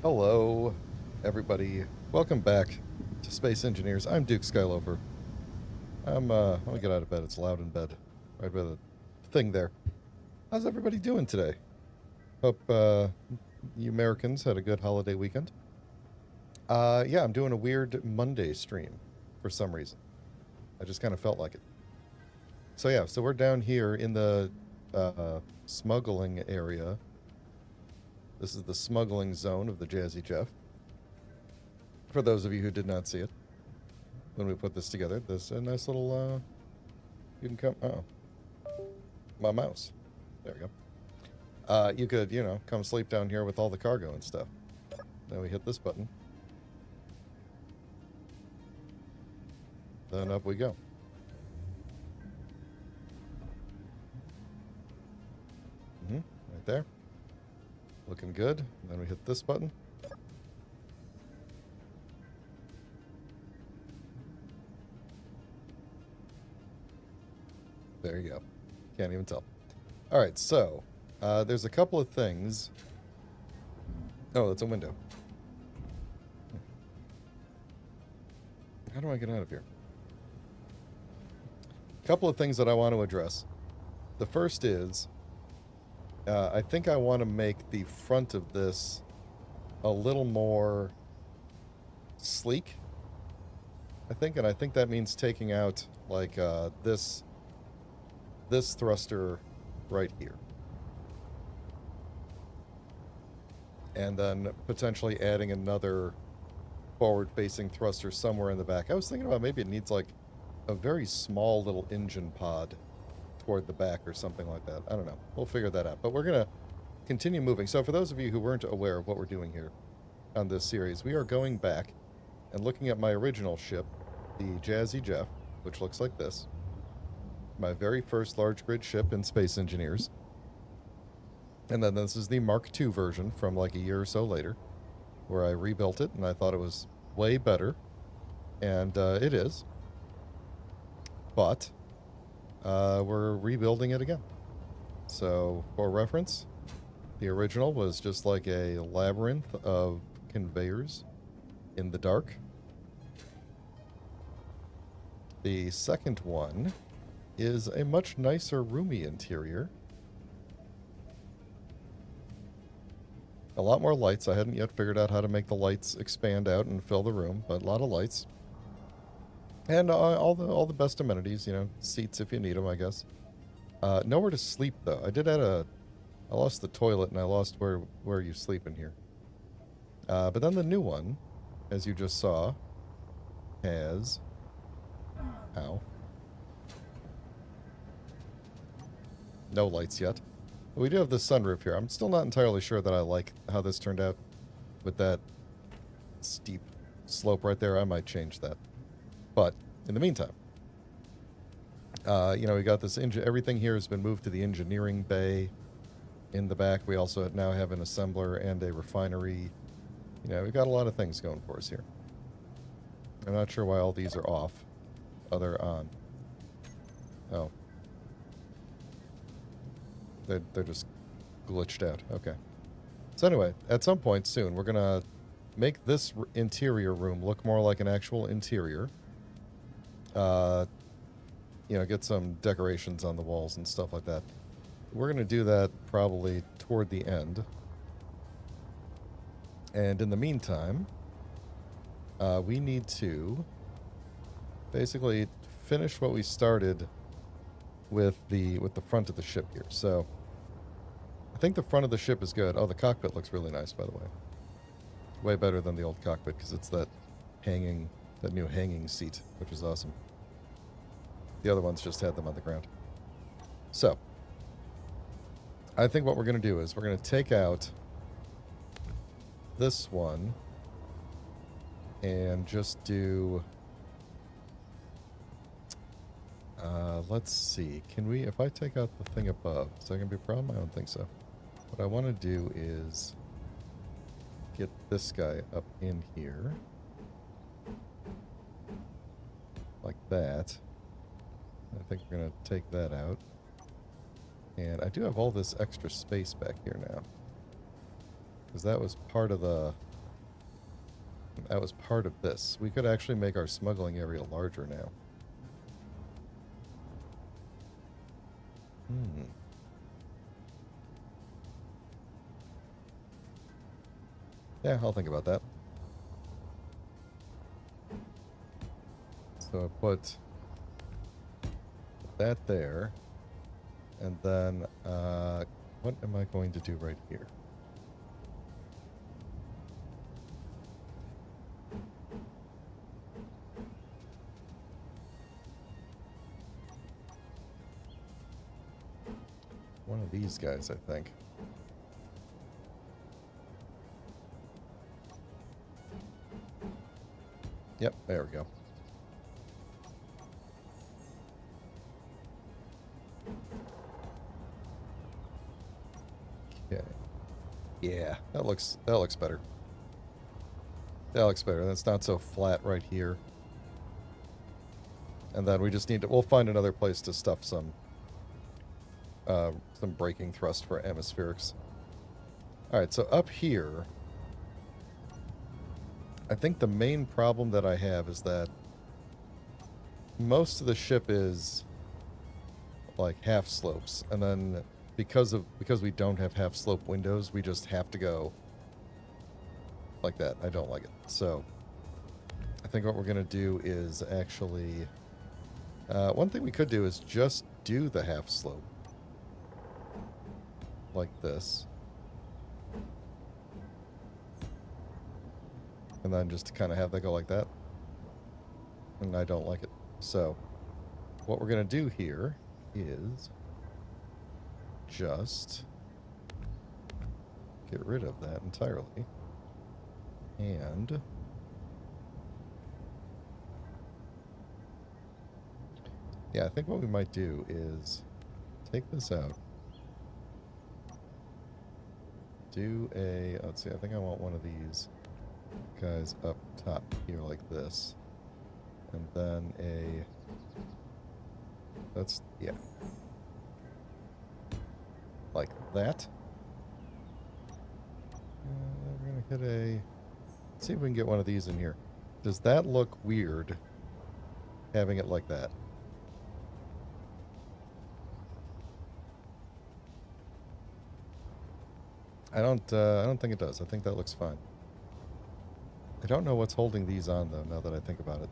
Hello, everybody. Welcome back to Space Engineers. I'm Duke Skylover. Let me get out of bed. It's loud in bed. Right by the thing there. How's everybody doing today? Hope, you Americans had a good holiday weekend. Yeah, I'm doing a weird Monday stream for some reason. I just kind of felt like it. So yeah, so we're down here in the, smuggling area. This is the smuggling zone of the Jazzy Jeff. For those of you who did not see it. When we put this together, there's a nice little, you can come, my mouse. There we go. You could, come sleep down here with all the cargo and stuff. Then we hit this button. Then up we go. Right there. Looking good. Then we hit this button. There you go. Can't even tell. All right, so there's a couple of things. Oh, that's a window. How do I get out of here? A couple of things that I want to address. The first is, I think I want to make the front of this a little more sleek. And I think that means taking out like this thruster right here. And then potentially adding another forward-facing thruster somewhere in the back. I was thinking about maybe it needs like a very small little engine pod toward the back or something like that. I don't know. We'll figure that out. But we're going to continue moving. So for those of you who weren't aware of what we're doing here on this series, we are going back and looking at my original ship, the Jazzy Jeff, which looks like this. My very first large grid ship in Space Engineers. And then this is the Mark II version from like a year or so later, where I rebuilt it and I thought it was way better. And it is. But we're rebuilding it again. So for reference, the original was just like a labyrinth of conveyors in the dark. The second one is a much nicer, roomy interior. A lot more lights. I hadn't yet figured out how to make the lights expand out and fill the room, but a lot of lights. And all the best amenities, seats if you need them, I guess. Nowhere to sleep, though. I lost the toilet and I lost where you sleep in here. But then the new one, as you just saw, has... Ow. No lights yet. But we do have the sunroof here. I'm still not entirely sure that I like how this turned out with that steep slope right there. I might change that. But in the meantime, we got this engine. Everything here has been moved to the engineering bay in the back. We also now have an assembler and a refinery. We've got a lot of things going for us here. I'm not sure why all these are off. Oh, they're on. Oh. They're just glitched out. Okay. So anyway, at some point soon, we're going to make this interior room look more like an actual interior. Get some decorations on the walls and stuff like that. We're going to do that probably toward the end. And in the meantime, we need to basically finish what we started with the front of the ship here. So I think the front of the ship is good. Oh, the cockpit looks really nice, by the way. Way better than the old cockpit because it's that new hanging seat, which is awesome. The other ones just had them on the ground. So I think what we're going to do is we're going to take out this one and just do... let's see. Can we... If I take out the thing above, is that going to be a problem? I don't think so. What I want to do is get this guy up in here. Like that. I think we're going to take that out. And I do have all this extra space back here now. Because that was part of the That was part of this. We could actually make our smuggling area larger now. Yeah, I'll think about that. So I put that there. And then, what am I going to do right here? One of these guys, I think. Yep, there we go. Okay. Yeah, that looks better. That looks better. That's not so flat right here. And then we just need to, we'll find another place to stuff some braking thrust for atmospherics. Alright, so up here, I think the main problem that I have is that most of the ship is like half slopes, and then because we don't have half slope windows, we just have to go like that. I don't like it. So I think what we're gonna do is actually one thing we could do is just do the half slope like this, and then just kind of have that go like that, and I don't like it. So what we're gonna do here is just get rid of that entirely, and yeah, I think what we might do is take this out, do a, let's see, I think I want one of these guys up top here like this, and then a, that's, yeah, like that. We're gonna hit a, let's see if we can get one of these in here. Does that look weird having it like that? I don't think it does. I think that looks fine. I don't know what's holding these on, though, now that I think about it.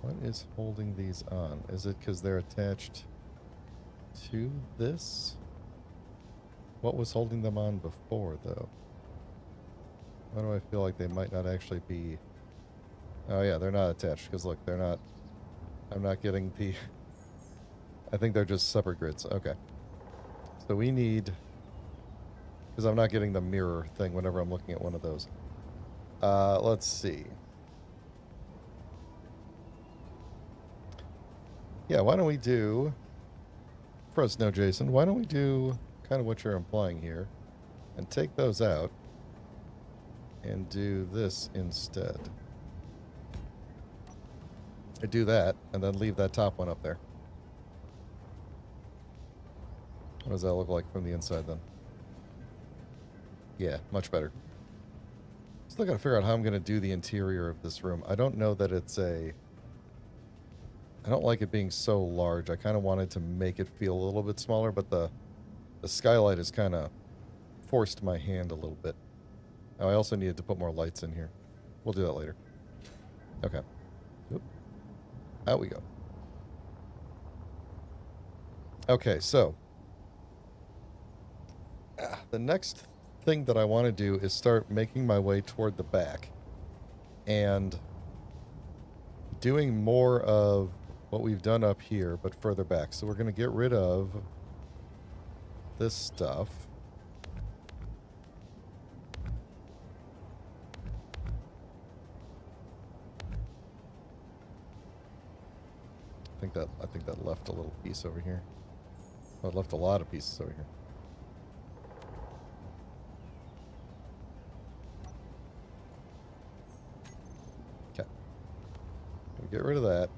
What is holding these on? Is it because they're attached to this? What was holding them on before, though? Why do I feel like they might not actually be... Oh, yeah, they're not attached, because, look, they're not... I'm not getting the... I think they're just separate grids. Okay. So we need... Because I'm not getting the mirror thing whenever I'm looking at one of those. Let's see. Yeah, why don't we do... Fresno, Jason, why don't we do kind of what you're implying here and take those out and do this instead. I do that and then leave that top one up there. What does that look like from the inside then? Yeah, much better. Still gotta figure out how I'm gonna do the interior of this room. I don't know that it's a... I don't like it being so large. I kind of wanted to make it feel a little bit smaller, but the skylight has kind of forced my hand a little bit. Oh, I also needed to put more lights in here. We'll do that later. Okay. Oop. Out we go. Okay, so the next thing that I want to do is start making my way toward the back and doing more of what we've done up here, but further back. So we're going to get rid of this stuff. I think that left a little piece over here. Oh, it left a lot of pieces over here. Okay. We'll get rid of that.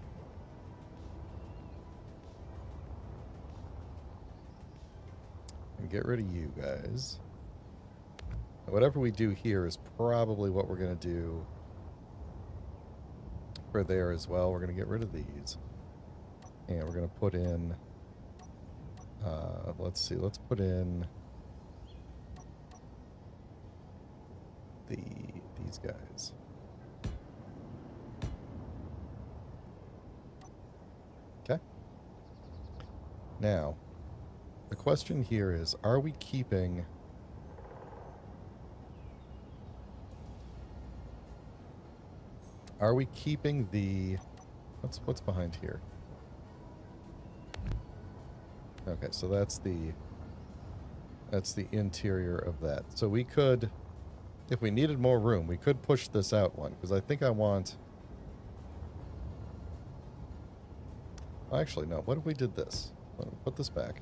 And get rid of you guys. Whatever we do here is probably what we're going to do for there as well. We're going to get rid of these. And we're going to put in... let's see. Let's put in... these guys. Okay. Now, the question here is, are we keeping... Are we keeping the... What's behind here? Okay, so that's the interior of that. So we could, if we needed more room, we could push this out one, because I think I want... Actually, no. What if we did this? Let me put this back.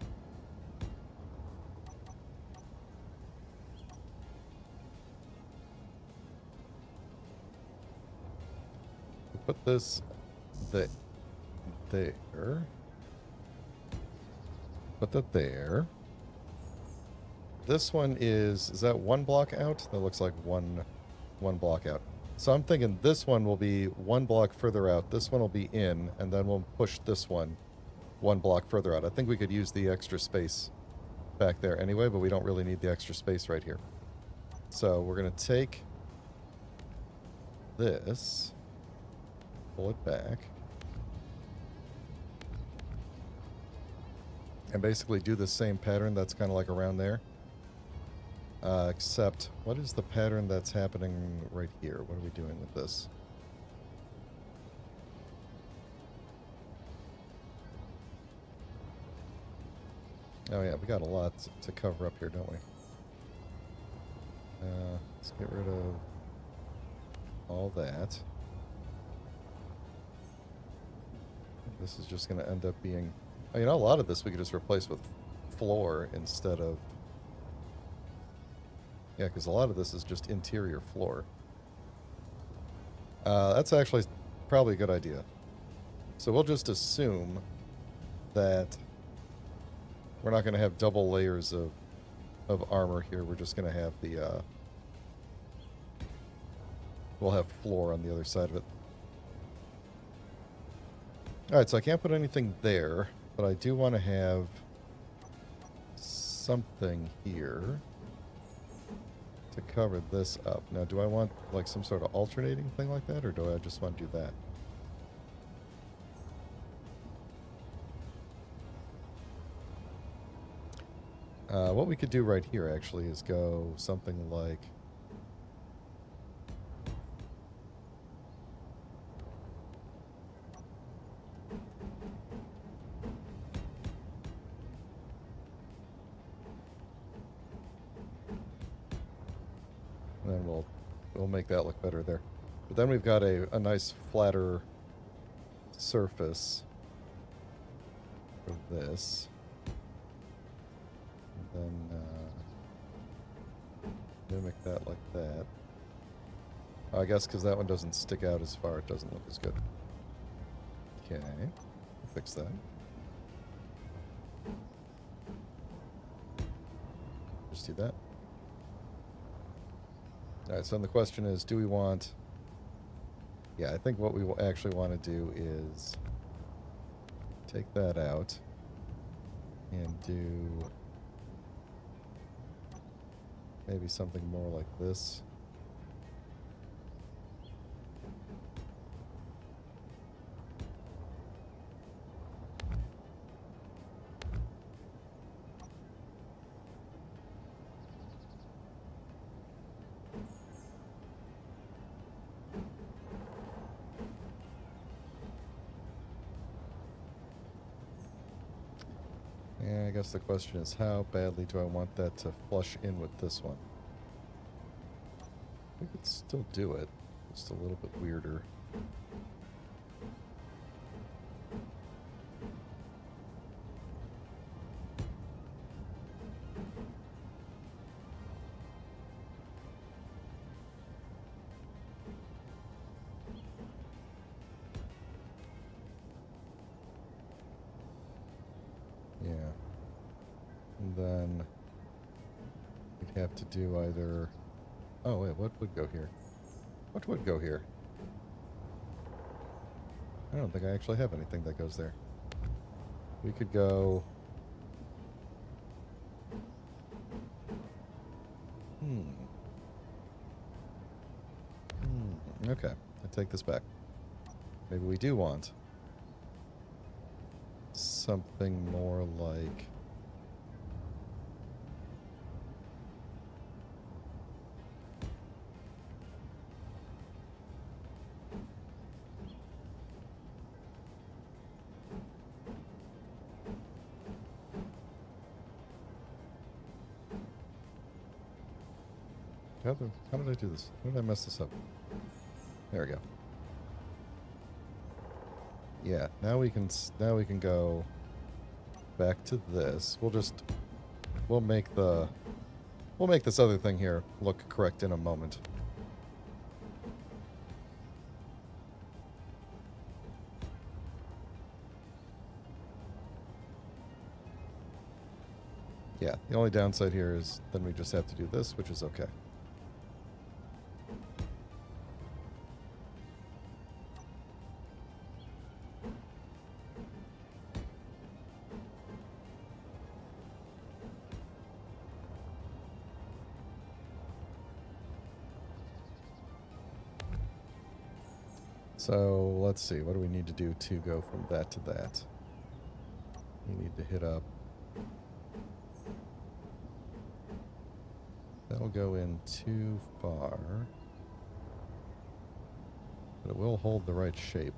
We put this there. Put that there. This one is that one block out? That looks like one block out. So I'm thinking this one will be one block further out. This one will be in, and then we'll push this one block further out. I think we could use the extra space back there anyway, but we don't really need the extra space right here. So we're going to take this, pull it back, and basically do the same pattern that's kind of like around there. Except, what is the pattern that's happening right here? What are we doing with this? Oh yeah, we got a lot to cover up here, don't we? Let's get rid of all that. This is just going to end up being... You know, a lot of this we could just replace with floor instead of... Yeah, because a lot of this is just interior floor. That's actually probably a good idea. So we'll just assume that we're not going to have double layers of armor here. We're just going to have the... we'll have floor on the other side of it. Alright, so I can't put anything there, but I do want to have something here to cover this up. Now, do I want like some sort of alternating thing like that, or do I just want to do that? What we could do right here actually is go something like... And then we'll make that look better there. But then we've got a nice flatter surface for this. And then mimic that like that. I guess because that one doesn't stick out as far, it doesn't look as good. Okay, fix that. Just do that. Alright, so then the question is, do we want... Yeah, I think what we will actually want to do is take that out and do maybe something more like this. And I guess the question is, how badly do I want that to flush in with this one? We could still do it, just a little bit weirder. Yeah. And then we'd have to do either Oh, wait, what would go here? What would go here? I don't think I actually have anything that goes there. We could go... Okay, I take this back. Maybe we do want something more like... How did I do this? How did I mess this up? There we go. Yeah, now we can go back to this. We'll make this other thing here look correct in a moment. Yeah, the only downside here is then we just have to do this, which is okay. So let's see, what do we need to do to go from that to that? We need to hit up. That'll go in too far. But it will hold the right shape.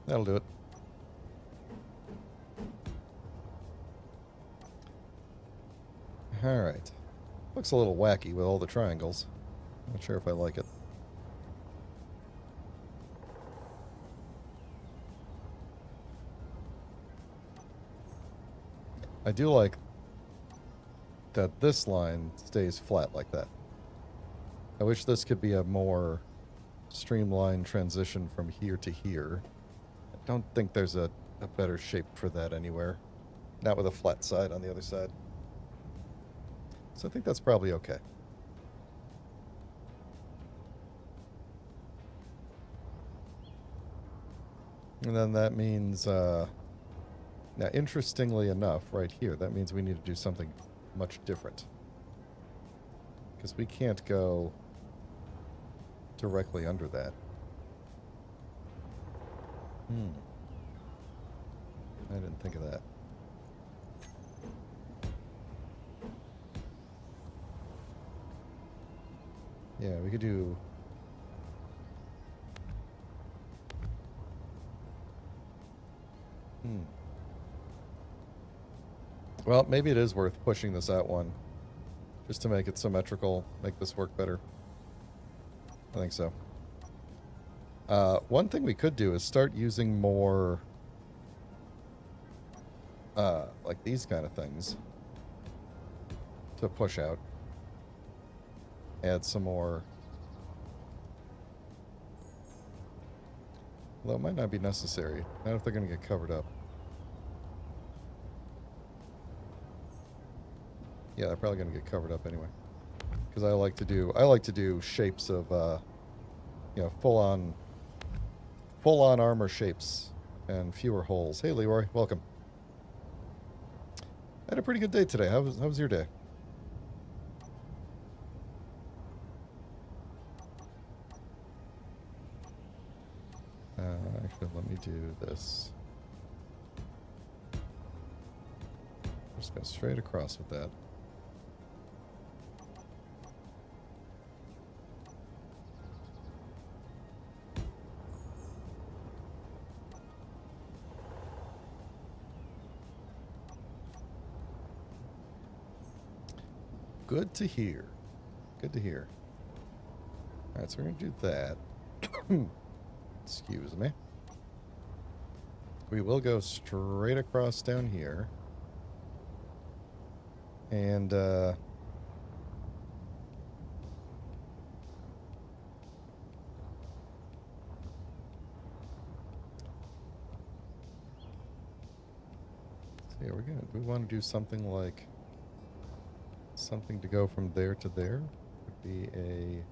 That'll do it. Alright. Looks a little wacky with all the triangles. Not sure if I like it. I do like that this line stays flat like that. I wish this could be a more streamlined transition from here to here. I don't think there's a better shape for that anywhere. Not with a flat side on the other side. So I think that's probably okay. And then that means, now interestingly enough, right here, that means we need to do something much different. Because we can't go directly under that. I didn't think of that. Yeah, we could do... Well, maybe it is worth pushing this out one. Just to make it symmetrical, make this work better. I think so. One thing we could do is start using more... like these kind of things. To push out. Add some more... Although it might not be necessary. Not if they're going to get covered up. Yeah, they're probably going to get covered up anyway. Because I like to do shapes of, you know, full on armor shapes and fewer holes. Hey, Leroy, welcome. I had a pretty good day today. How was your day? Actually, let me do this. Just go straight across with that. Good to hear. Good to hear. Alright, so we're going to do that. Excuse me. We will go straight across down here. And, see, we want to do something like something to go from there to there. Would be a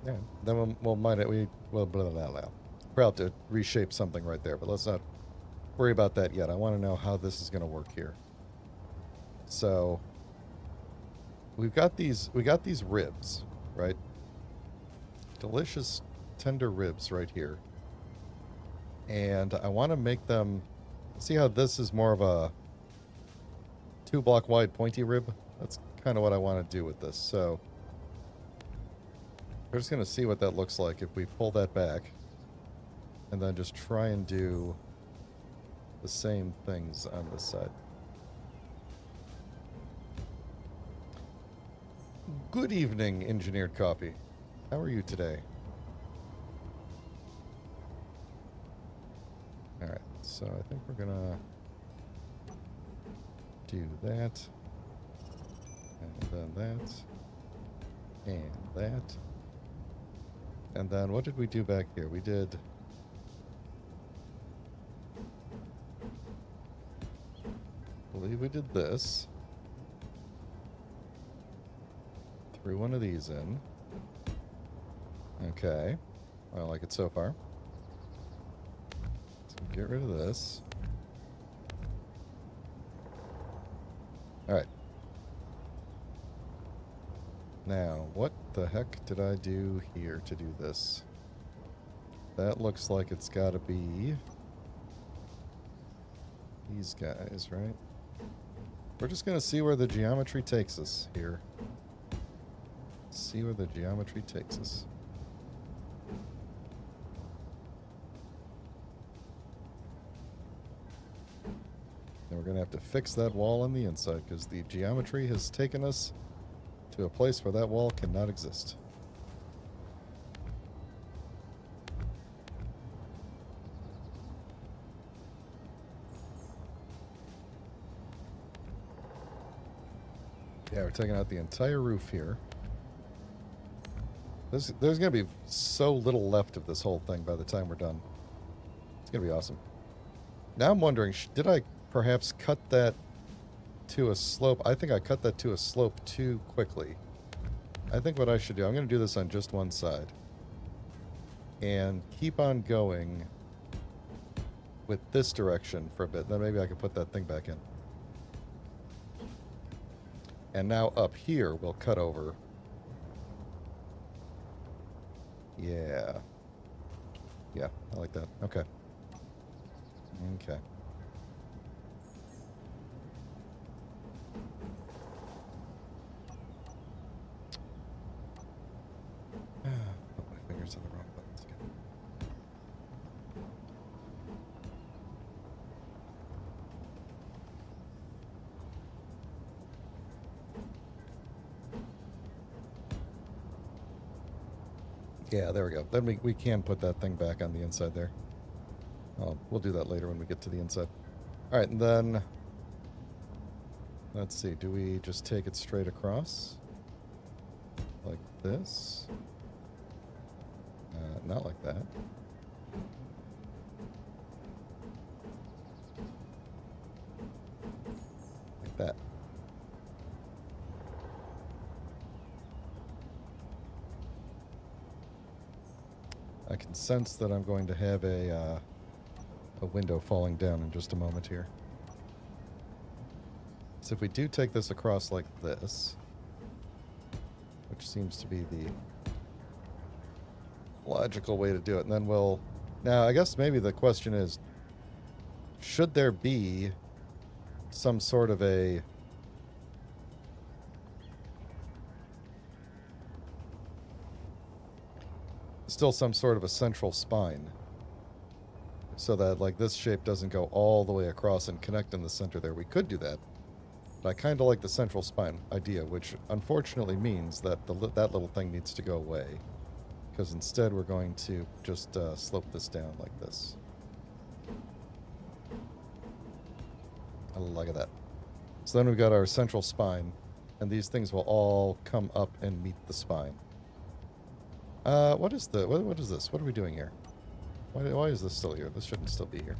yeah. Then we'll might we'll blah, blah, blah. We'll have to reshape something right there, but let's not worry about that yet. I want to know how this is going to work here. So we got these ribs, right? Delicious tender ribs right here. And I want to make them, see how this is more of a 2-block wide pointy rib? That's kind of what I want to do with this. So we're just going to see what that looks like if we pull that back and then just try and do the same things on this side. Good evening, Engineered Coffee. How are you today? Alright, so I think we're gonna do that, and then that, and that. And then what did we do back here? We did... I believe we did this. Threw one of these in. Okay. I like it so far. So get rid of this. Alright. Now, what the heck did I do here to do this? That looks like it's got to be these guys, right? We're just going to see where the geometry takes us here. See where the geometry takes us. Then we're going to have to fix that wall on the inside because the geometry has taken us to a place where that wall cannot exist. Yeah, we're taking out the entire roof here. There's going to be so little left of this whole thing by the time we're done. It's going to be awesome. Now I'm wondering, did I perhaps cut that to a slope? I think I cut that to a slope too quickly. I think what I should do, I'm going to do this on just one side. And keep on going with this direction for a bit. Then maybe I can put that thing back in. And now up here, we'll cut over. Yeah. Yeah, I like that. Okay. Okay. Put my fingers on the wrong buttons again. Yeah, there we go. Then we can put that thing back on the inside there. We'll do that later when we get to the inside. Alright, and then... Let's see, do we just take it straight across? Like this? Not like that. Like that. I can sense that I'm going to have a window falling down in just a moment here. So if we do take this across like this, which seems to be the logical way to do it, and then we'll... Now, I guess maybe the question is, should there be some sort of a... still some sort of a central spine, so that like this shape doesn't go all the way across and connect in the center there? We could do that. But I kind of like the central spine idea, which unfortunately means that that little thing needs to go away. Because instead we're going to just slope this down like this. Look at that. So then we've got our central spine, and these things will all come up and meet the spine. What is this? What are we doing here? Why is this still here? This shouldn't still be here.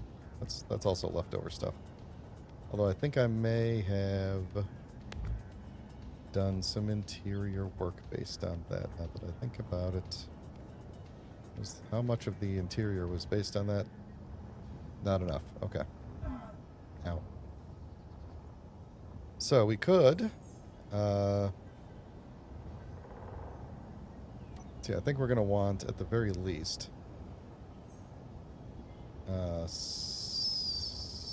That's also leftover stuff. Although I think I may have done some interior work based on that, now that I think about it. How much of the interior was based on that? Not enough. Okay. Ow. So we could... see, I think we're going to want, at the very least...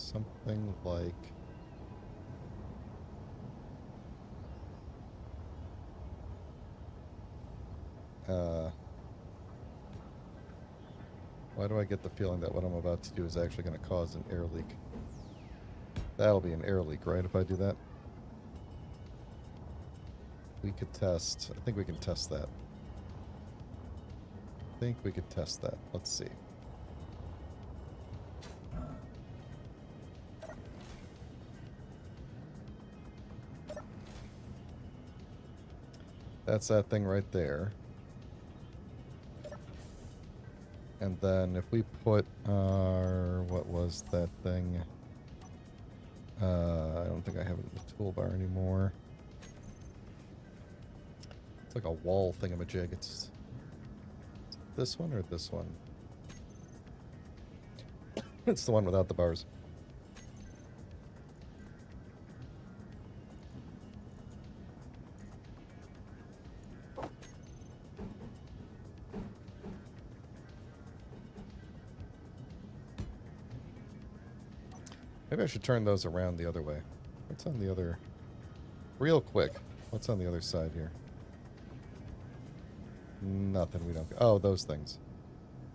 something like... why do I get the feeling that what I'm about to do is actually going to cause an air leak? That'll be an air leak, right, if I do that? We could test... I think we can test that. I think we could test that. Let's see. That's that thing right there. And then if we put our... what was that thing? I don't think I have it in the toolbar anymore. It's like a wall thingamajig. It's this one or this one? It's the one without the bars. Maybe I should turn those around the other way. What's on the other... real quick. What's on the other side here? Nothing. We don't... oh, those things.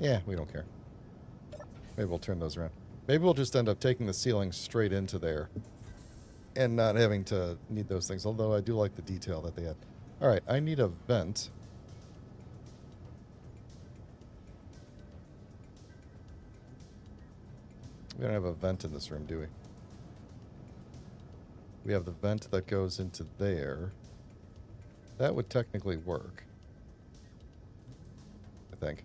Yeah, we don't care. Maybe we'll turn those around. Maybe we'll just end up taking the ceiling straight into there and not having to need those things, although I do like the detail that they had. Alright, I need a vent. We don't have a vent in this room, do we? We have the vent that goes into there. That would technically work, I think.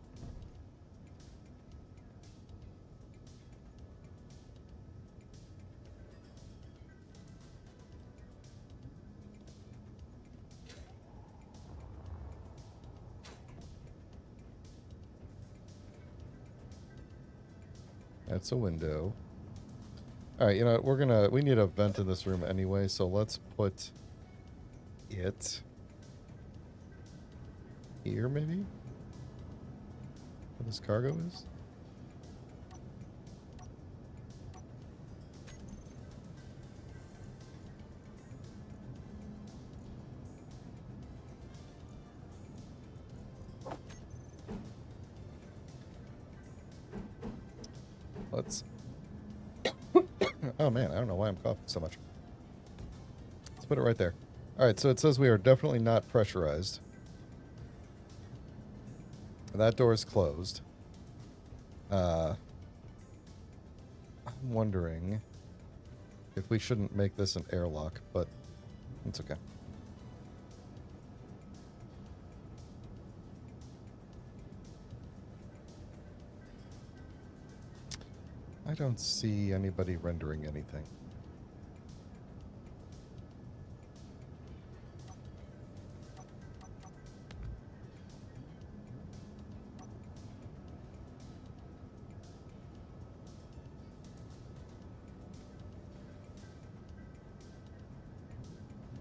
That's a window. Alright, you know what, we need a vent in this room anyway, so let's put it here, maybe? Where this cargo is? Let's... oh man, I don't know why I'm coughing so much. Let's put it right there. Alright, so it says we are definitely not pressurized. That door is closed. I'm wondering if we shouldn't make this an airlock, but it's okay. I don't see anybody rendering anything.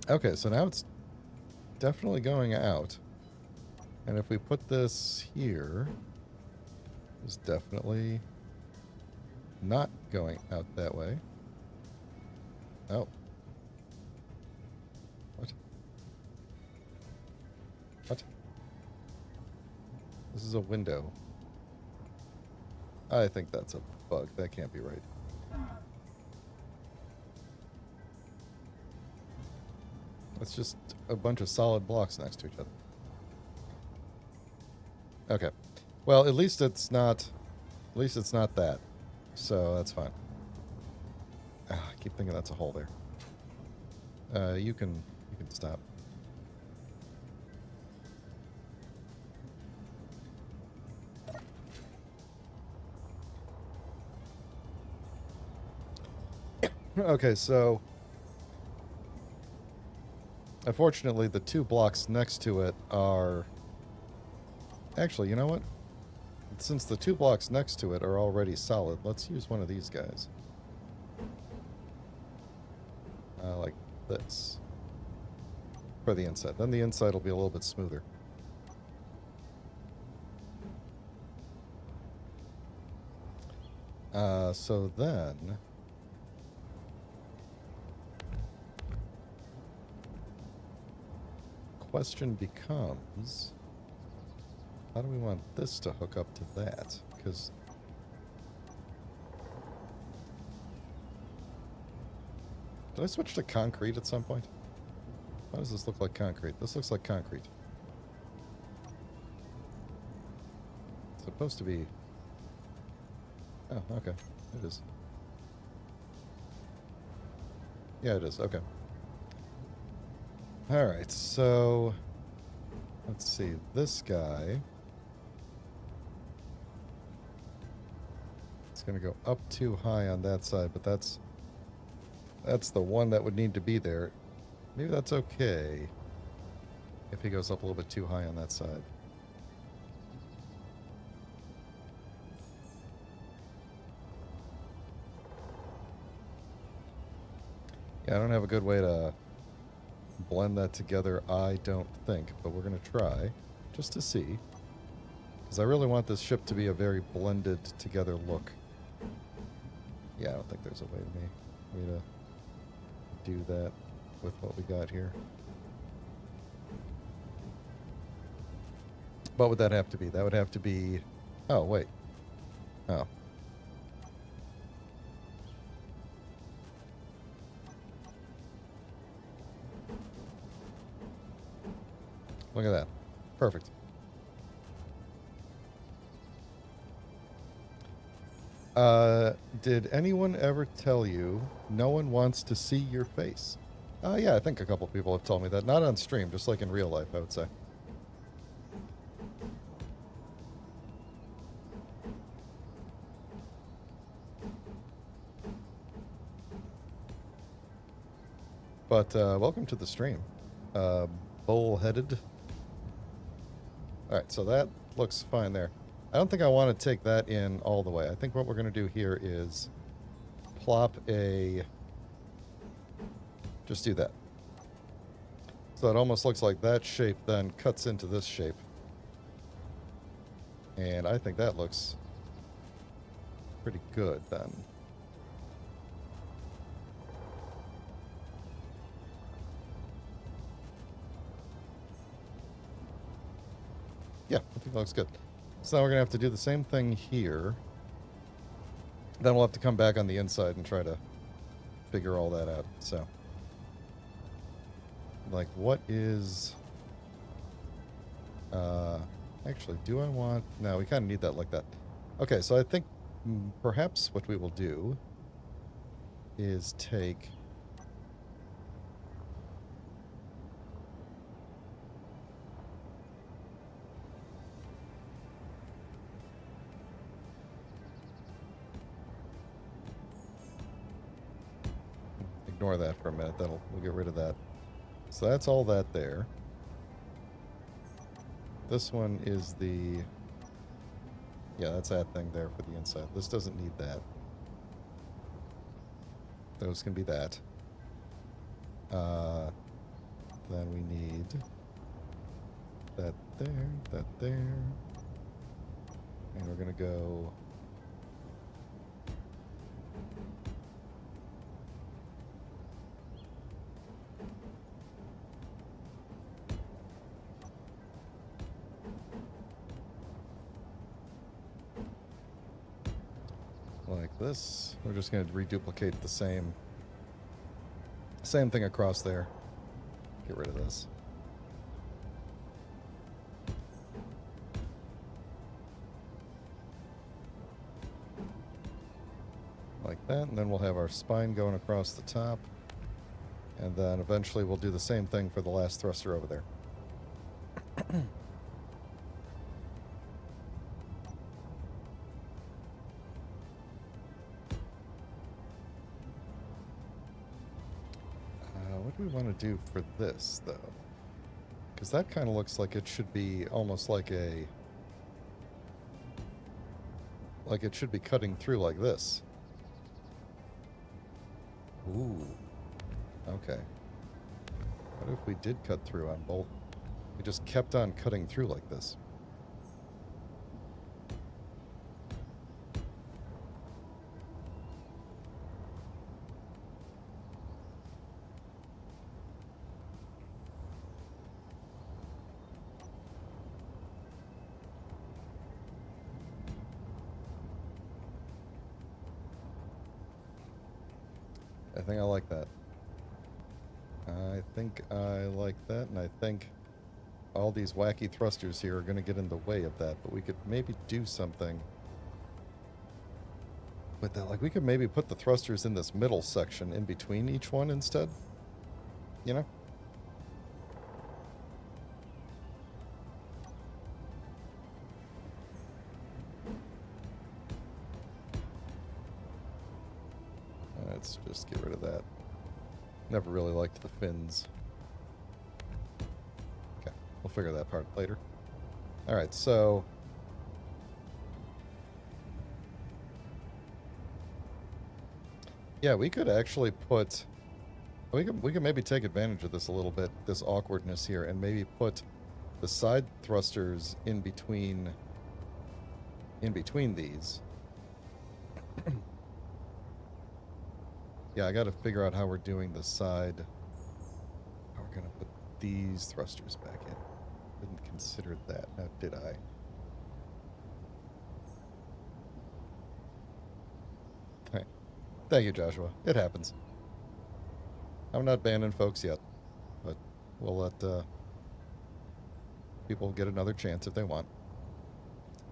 Okay, so now it's definitely going out. And if we put this here, it's definitely not going out that way. Oh. What? What? This is a window. I think that's a bug. That can't be right. It's just a bunch of solid blocks next to each other. Okay. Well, at least it's not that. So that's fine. I keep thinking that's a hole there. You can stop. Okay, so unfortunately the 2 blocks next to it are actually, you know what? Since the 2 blocks next to it are already solid, let's use one of these guys. Like this. For the inside. Then the inside will be a little bit smoother. So then... question becomes... how do we want this to hook up to that? Because... did I switch to concrete at some point? Why does this look like concrete? This looks like concrete. It's supposed to be... oh, okay. It is. Yeah, it is. Okay. Alright, so... let's see. This guy... it's going to go up too high on that side, but that's the one that would need to be there. Maybe that's okay if he goes up a little bit too high on that side. Yeah, I don't have a good way to blend that together, I don't think, but we're going to try just to see, because I really want this ship to be a very blended together look. Yeah, I don't think there's a way to do that with what we got here. What would that have to be? That would have to be... oh, wait. Oh. Look at that. Perfect. Did anyone ever tell you no one wants to see your face? Yeah, I think a couple people have told me that. Not on stream, just like in real life, I would say. But, welcome to the stream. Bull-headed. Alright, so that looks fine there. I don't think I want to take that in all the way. I think what we're going to do here is plop a... just do that. So it almost looks like that shape then cuts into this shape. And I think that looks pretty good then. Yeah, I think that looks good. So now we're going to have to do the same thing here. Then we'll have to come back on the inside and try to figure all that out. So, like, what is... actually, do I want... no, we kind of need that like that. Okay, so I think perhaps what we will do is take... ignore that for a minute. We'll get rid of that. So that's all that there. This one is the... yeah, that's that thing there for the inside. This doesn't need that. Those can be that. Then we need that there. And we're going to go... like this. We're just going to reduplicate the same thing across there. Get rid of this. Like that, and then we'll have our spine going across the top. And then eventually we'll do the same thing for the last thruster over there. What do we want to do for this, though? Because that kind of looks like it should be almost like a... like it should be cutting through like this. Ooh. Okay. What if we did cut through on both? We just kept on cutting through like this. I think I like that. I think I like that, and I think all these wacky thrusters here are going to get in the way of that, but we could maybe do something with that. Like, we could maybe put the thrusters in this middle section in between each one instead. You know? Let's just get rid of that. Never really liked the fins. Okay, we'll figure that part later. Alright, so... yeah, we could actually put... we could maybe take advantage of this a little bit, this awkwardness here, and maybe put the side thrusters in between these. Yeah, I gotta figure out how we're doing the side. How we're gonna put these thrusters back in. Didn't consider that, now did I? Okay. Thank you, Joshua. It happens. I'm not banning folks yet, but we'll let people get another chance if they want.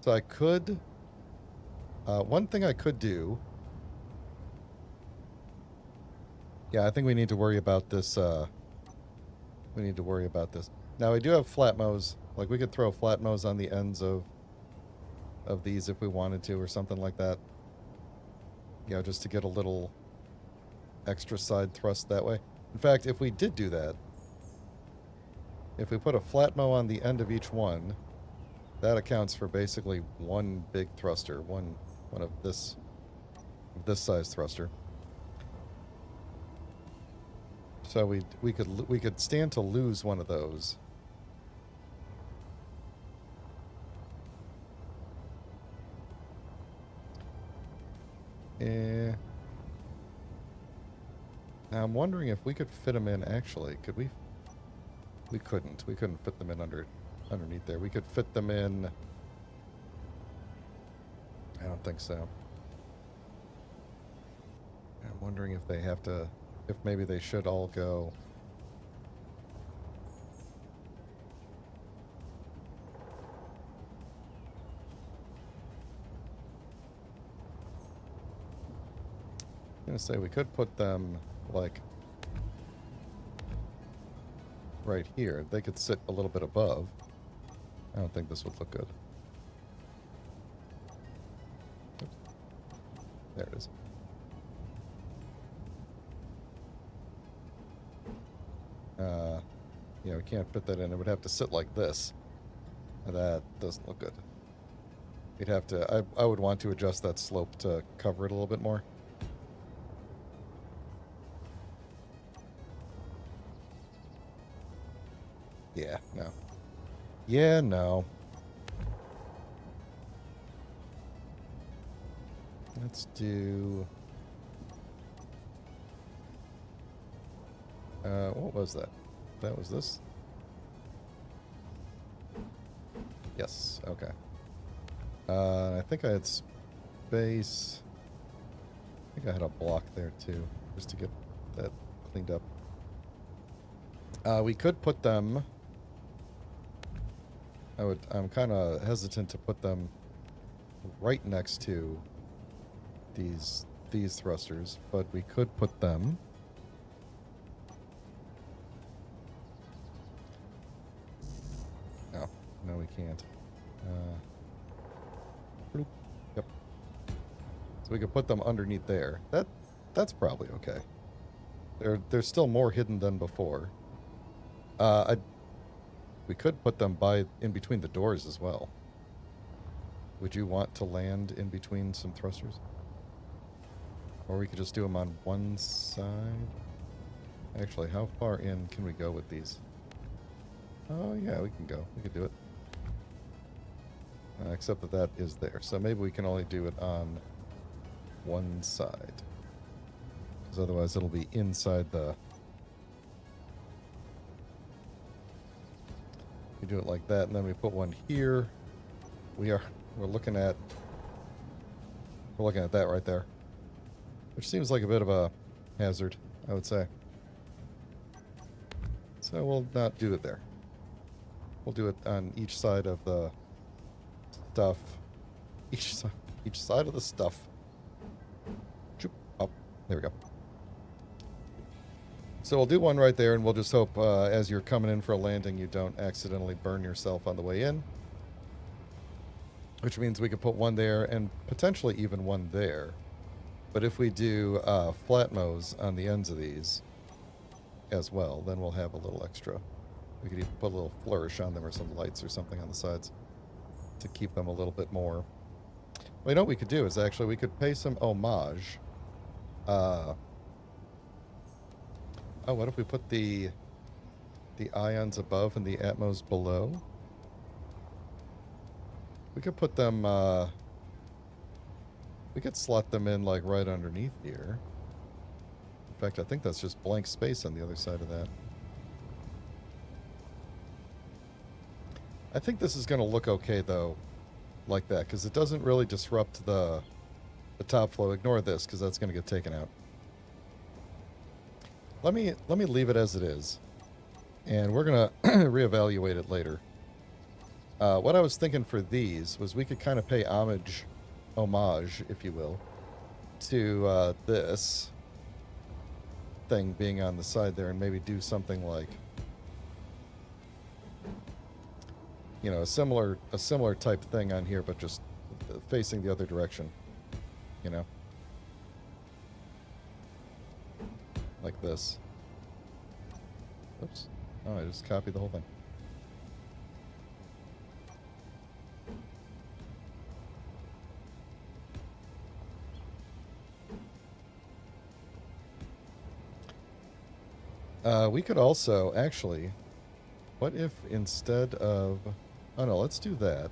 So I could... one thing I could do... yeah, I think we need to worry about this, we need to worry about this. Now, we do have flat mows. Like, we could throw flat mows on the ends of these if we wanted to, or something like that. You know, just to get a little extra side thrust that way. In fact, if we did do that, if we put a flat mow on the end of each one, that accounts for basically one big thruster, one of this size thruster. So we could stand to lose one of those. Now I'm wondering if we could fit them in. Actually, could we? We couldn't. We couldn't fit them in underneath there. We could fit them in. I don't think so. I'm wondering if they have to. If maybe they should all go. I'm gonna say we could put them like right here. They could sit a little bit above. I don't think this would look good. Oops. There it is. Yeah, we can't fit that in. It would have to sit like this. That doesn't look good. We'd have to... I would want to adjust that slope to cover it a little bit more. Yeah, no. Yeah, no. Let's do... what was that? That was this? Yes, okay. I think I had space... I think I had a block there, too, just to get that cleaned up. We could put them... I'm kind of hesitant to put them right next to these thrusters, but we could put them... No, no we can't. Bloop. Yep. So we could put them underneath there. That's probably okay. They're still more hidden than before. We could put them in between the doors as well. Would you want to land in between some thrusters? Or we could just do them on one side. Actually, how far in can we go with these? Oh yeah, we can go. We could do it. Except that is there. So maybe we can only do it on one side. Because otherwise it'll be inside the... We do it like that, and then we put one here. We're looking at that right there. Which seems like a bit of a hazard, I would say. So we'll not do it there. We'll do it on each side of the stuff. Each side of the stuff. Oh, there we go. So we'll do one right there, and we'll just hope as you're coming in for a landing, you don't accidentally burn yourself on the way in. Which means we could put one there, and potentially even one there. But if we do flat mows on the ends of these as well, then we'll have a little extra. We could even put a little flourish on them or some lights or something on the sides to keep them a little bit more. Well, you know what we could do is actually we could pay some homage. Oh, what if we put the ions above and the atmos below? We could put them, we could slot them in like right underneath here. In fact, I think that's just blank space on the other side of that. I think this is going to look okay though, like that, because it doesn't really disrupt the top flow. Ignore this, because that's going to get taken out. Let me leave it as it is, and we're gonna reevaluate it later. What I was thinking for these was we could kind of pay homage, if you will, to this thing being on the side there, and maybe do something like, you know, a similar type thing on here, but just facing the other direction, you know. Like this. Oops. Oh, I just copied the whole thing. We could also, actually, what if instead of... Oh no, let's do that.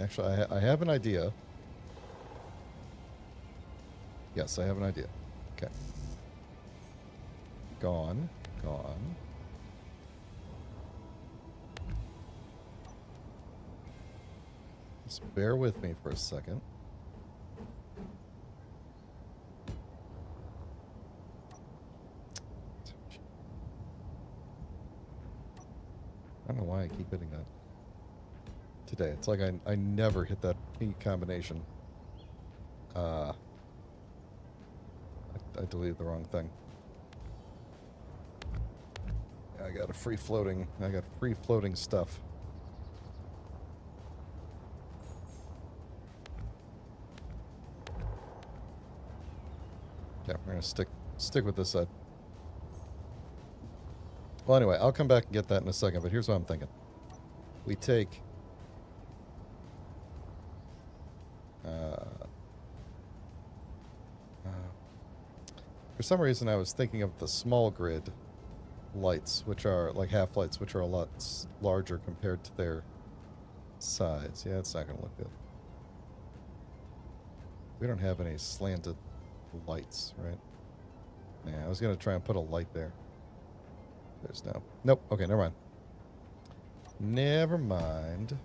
Actually, I have an idea. Yes, I have an idea. Okay. Gone. Just bear with me for a second. I don't know why I keep hitting that today. It's like I never hit that key combination. I deleted the wrong thing. I got free floating stuff. Yeah, we're gonna stick with this side. Well, anyway, I'll come back and get that in a second, but here's what I'm thinking. We take... for some reason, I was thinking of the small grid lights, which are like half lights, which are a lot larger compared to their size. Yeah, it's not going to look good. We don't have any slanted lights, right? Yeah, I was going to try and put a light there. There's no... Nope. Okay, never mind. Never mind.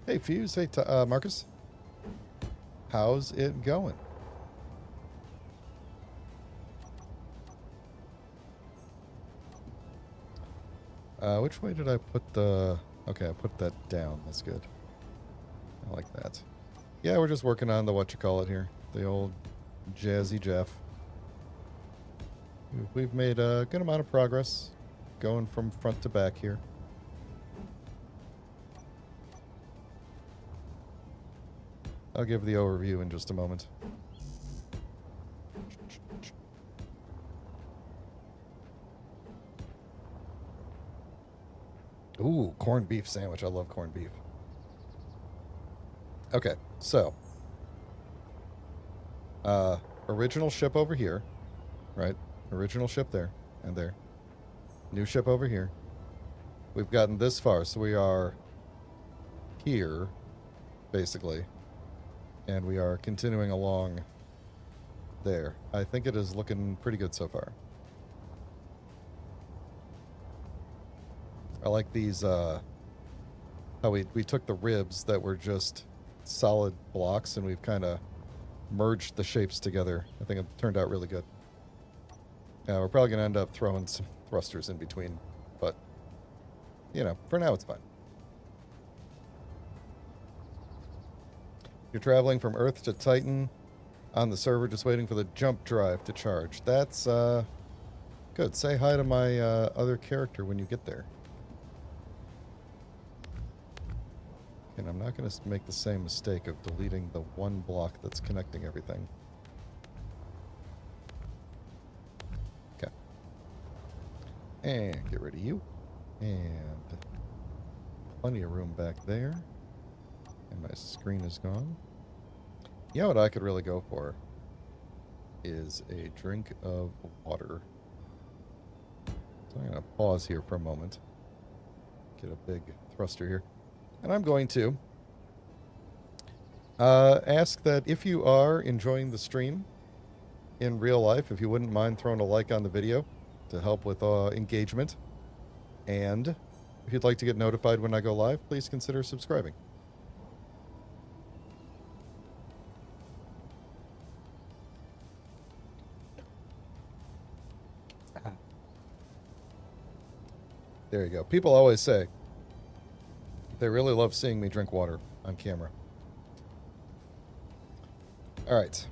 Hey, Fuse. Hey, Marcus. How's it going? Which way did I put the... Okay, I put that down. That's good. I like that. Yeah, we're just working on the whatchamacallit here. The old Jazzy Jeff. We've made a good amount of progress going from front to back here. I'll give the overview in just a moment. Ooh, corned beef sandwich. I love corned beef. Okay, so. Original ship over here. Right? Original ship there. And there. New ship over here. We've gotten this far, so we are here, basically. And we are continuing along there. I think it is looking pretty good so far. I like these, how we took the ribs that were just solid blocks and we've kind of merged the shapes together. I think it turned out really good. We're probably going to end up throwing some thrusters in between, but, you know, for now it's fine. You're traveling from Earth to Titan on the server, just waiting for the jump drive to charge. That's, good. Say hi to my, other character when you get there. And I'm not going to make the same mistake of deleting the one block that's connecting everything. Okay. And get rid of you. And plenty of room back there. And my screen is gone. You know what I could really go for is a drink of water. So I'm going to pause here for a moment. Get a big thruster here. And I'm going to ask that if you are enjoying the stream in real life, if you wouldn't mind throwing a like on the video to help with engagement. And if you'd like to get notified when I go live, please consider subscribing. There you go. People always say they really love seeing me drink water on camera. All right.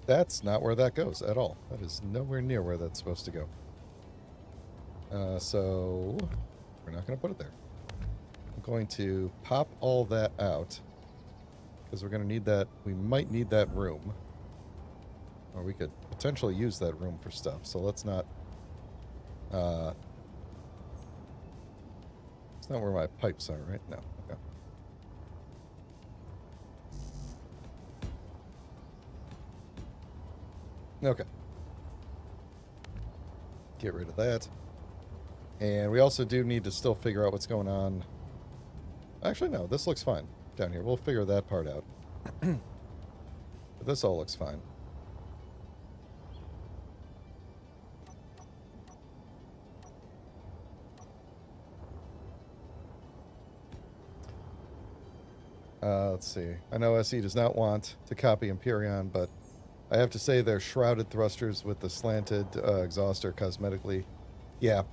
That's not where that goes at all. That is nowhere near where that's supposed to go. So we're not going to put it there. I'm going to pop all that out because we're going to need that. We might need that room. Or we could potentially use that room for stuff. So let's not... it's not where my pipes are, right? No. Okay. Okay. Get rid of that. And we also do need to still figure out what's going on. Actually, no. This looks fine down here. We'll figure that part out. But this all looks fine. Let's see. I know SE does not want to copy Empyrean, but I have to say they're shrouded thrusters with the slanted exhaust are cosmetically. Yeah.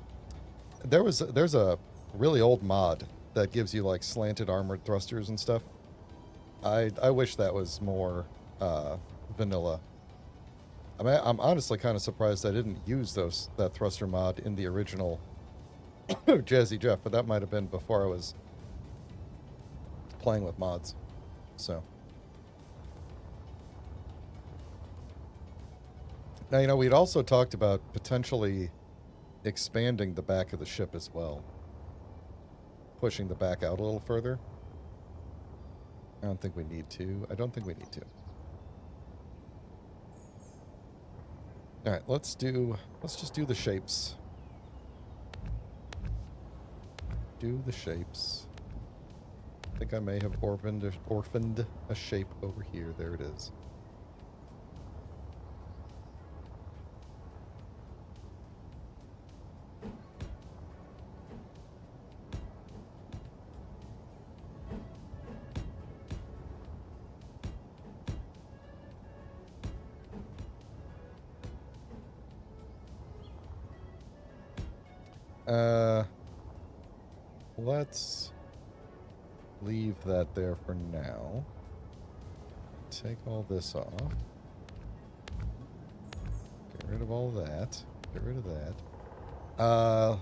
There's a really old mod that gives you like slanted armored thrusters and stuff. I wish that was more vanilla. I'm honestly kind of surprised I didn't use that thruster mod in the original Jazzy Jeff, but that might have been before I was playing with mods. So now, you know, we'd also talked about potentially expanding the back of the ship as well, pushing the back out a little further. I don't think we need to. All right, let's just do the shapes. Do the shapes. I think I may have orphaned a shape over here. There it is. Let's leave that there for now. Take all this off. Get rid of all that. Get rid of that.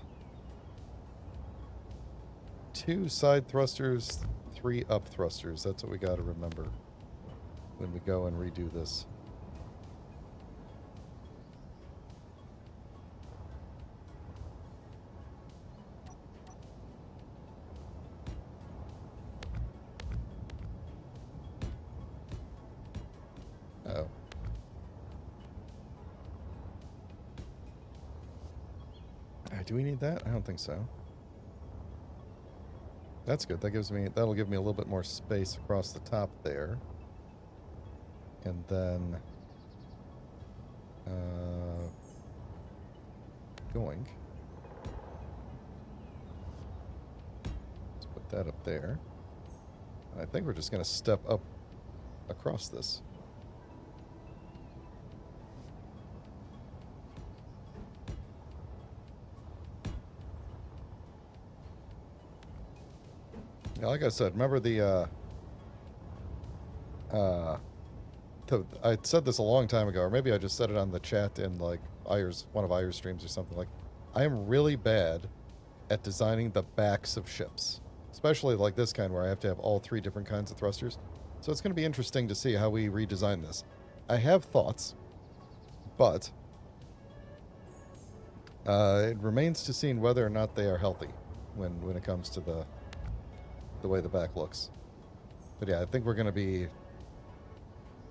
2 side thrusters, 3 up thrusters. That's what we got to remember when we go and redo this. Oh. Do we need that? I don't think so. That's good. That'll give me a little bit more space across the top there. And then going. Let's put that up there. And I think we're just going to step up across this. Yeah, like I said, remember I said this a long time ago, or maybe I just said it on the chat in like one of Ayer's streams or something. Like, I am really bad at designing the backs of ships, especially like this kind where I have to have all 3 different kinds of thrusters. So it's going to be interesting to see how we redesign this. I have thoughts, but it remains to see whether or not they are healthy when it comes to the way the back looks. But yeah, I think we're going to be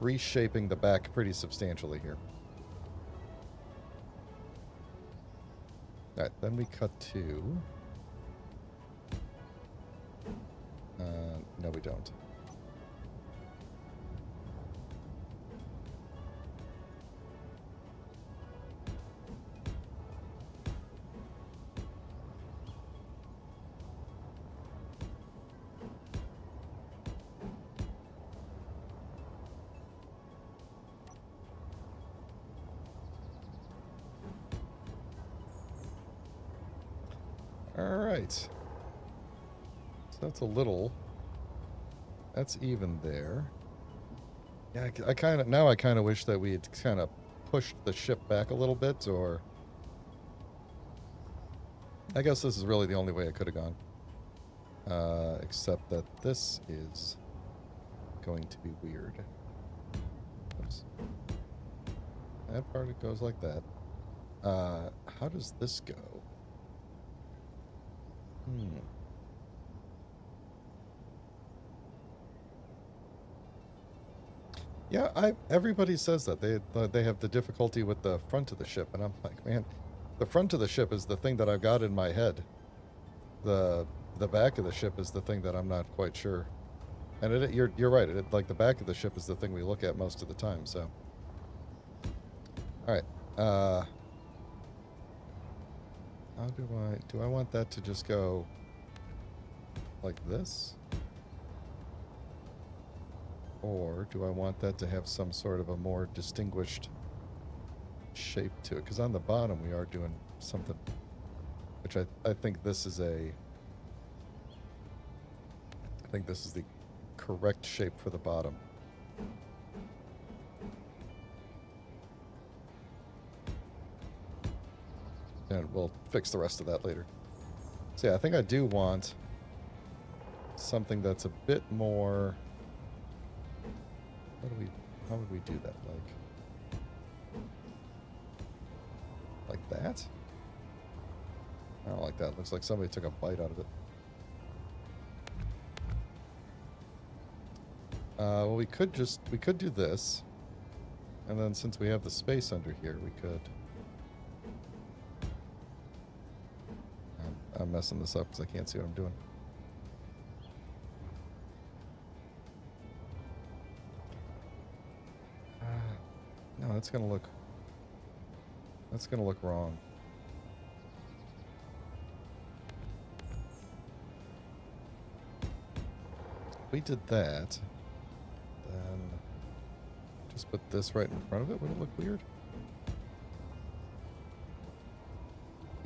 reshaping the back pretty substantially here. Alright, then we cut to... no, we don't. Alright. So that's that's even there. Yeah, I kind of wish that we had kind of pushed the ship back a little bit, or... I guess this is really the only way it could have gone. Except that this is going to be weird. Oops. That part, it goes like that. How does this go? Yeah, everybody says that they have the difficulty with the front of the ship, and I'm like, man, the front of the ship is the thing that I've got in my head. The back of the ship is the thing that I'm not quite sure. And you're right. Like the back of the ship is the thing we look at most of the time. So, all right. How do I want that to just go like this? Or do I want that to have some sort of a more distinguished shape to it? Because on the bottom we are doing something, which I think this is the correct shape for the bottom. And we'll fix the rest of that later. So yeah, I think I do want something that's a bit more... How would we do that? Like that? I don't like that. Looks like somebody took a bite out of it. Well, we could do this. And then since we have the space under here, we could... I'm messing this up because I can't see what I'm doing. No, that's gonna look wrong. If we did that, then just put this right in front of it. Would it look weird?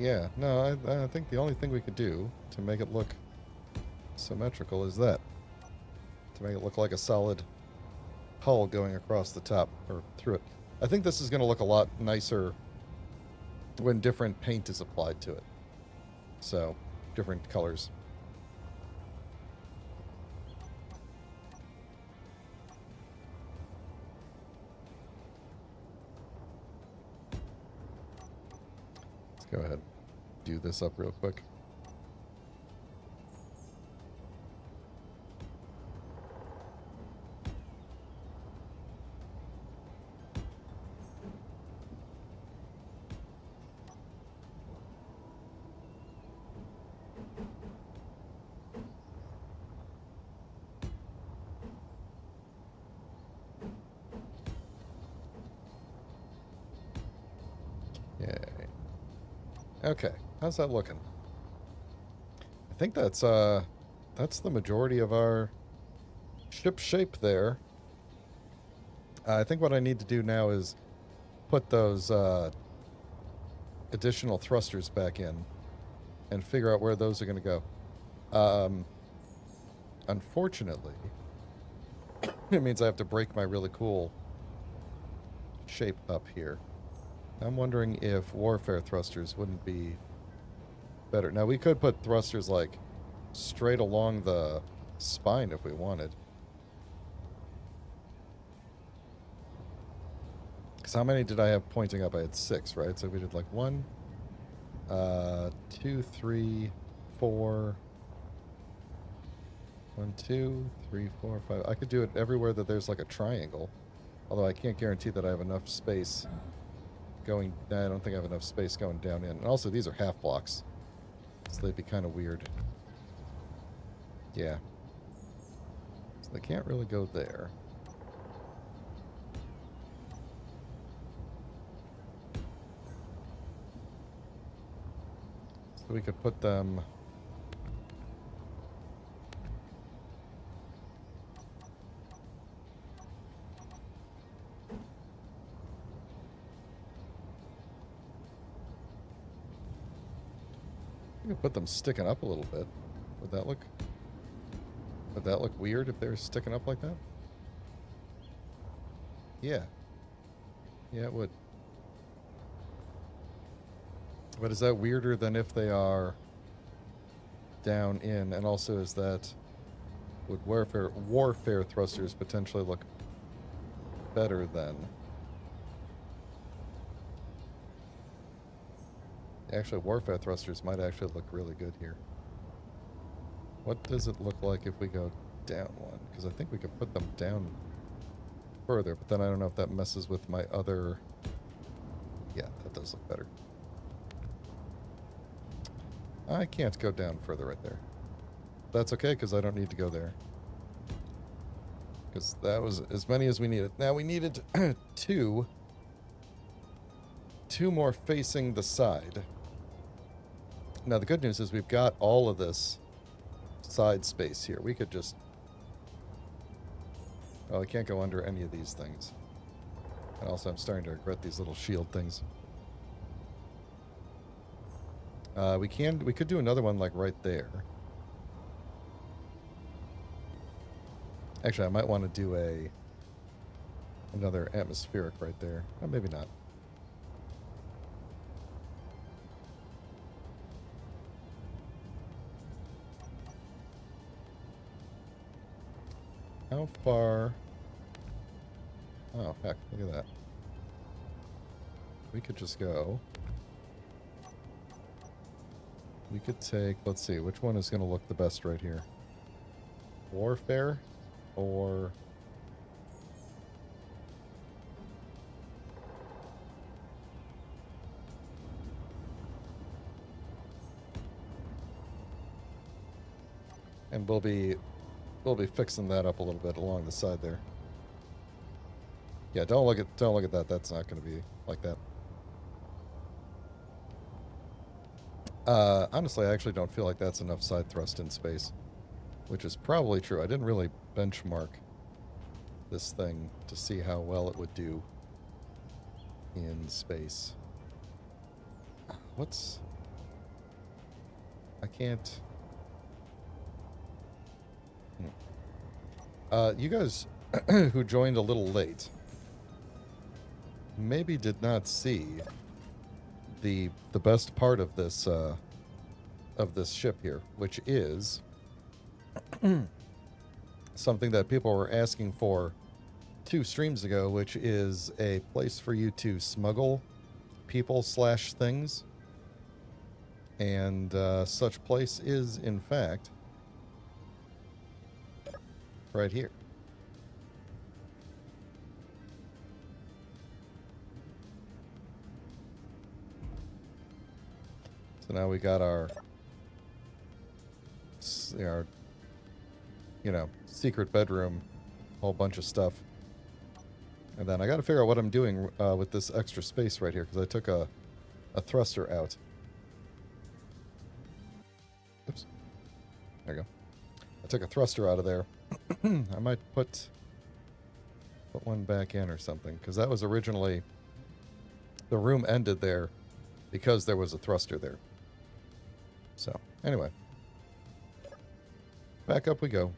Yeah, no, I think the only thing we could do to make it look symmetrical is that. To make it look like a solid hull going across the top, or through it. I think this is going to look a lot nicer when different paint is applied to it. So, different colors. Let's go ahead and do this up real quick. Okay, how's that looking? I think that's the majority of our ship shape there. I think what I need to do now is put those additional thrusters back in and figure out where those are going to go. Unfortunately, it means I have to break my really cool shape up here. I'm wondering if warfare thrusters wouldn't be better. Now, we could put thrusters, like, straight along the spine if we wanted. Because how many did I have pointing up? I had 6, right? So we did, like, 1, 2, 3, 4... 1, 2, 3, 4, 5. I could do it everywhere that there's, like, a triangle. Although I can't guarantee that I have enough space going... I don't think I have enough space going down in. And also, these are half blocks. So they'd be kind of weird. Yeah. So they can't really go there. So we could put them... put them sticking up a little bit. Would that look weird if they were sticking up like that? Yeah. Yeah, it would. But is that weirder than if they are down in? And also, is that... would warfare thrusters potentially look better than... Actually, warfare thrusters might actually look really good here. What does it look like if we go down one? Because I think we could put them down further, but then I don't know if that messes with my other... Yeah, that does look better. I can't go down further right there. That's okay, because I don't need to go there. Because that was as many as we needed. Now, we needed two more facing the side. Now, the good news is we've got all of this side space here. We could just... Oh, I can't go under any of these things. And also, I'm starting to regret these little shield things. We could do another one, like, right there. Actually, I might want to do another atmospheric right there. Oh, maybe not. How far... Oh, heck, look at that. We could just go... We could take... Let's see, which one is going to look the best right here? Warfare? Or... And we'll be fixing that up a little bit along the side there. Yeah, don't look at that. That's not going to be like that. Honestly, I actually don't feel like that's enough side thrust in space, which is probably true. I didn't really benchmark this thing to see how well it would do in space. What's... I can't... You guys who joined a little late maybe did not see the best part of this ship here, which is something that people were asking for 2 streams ago, which is a place for you to smuggle people / things. And such place is, in fact, right here. So now we got our secret bedroom, whole bunch of stuff. And then I got to figure out what I'm doing with this extra space right here, because I took a thruster out. Oops. There you go. I took a thruster out of there. I might put one back in or something, because that was originally... The room ended there because there was a thruster there. So, anyway. Back up we go.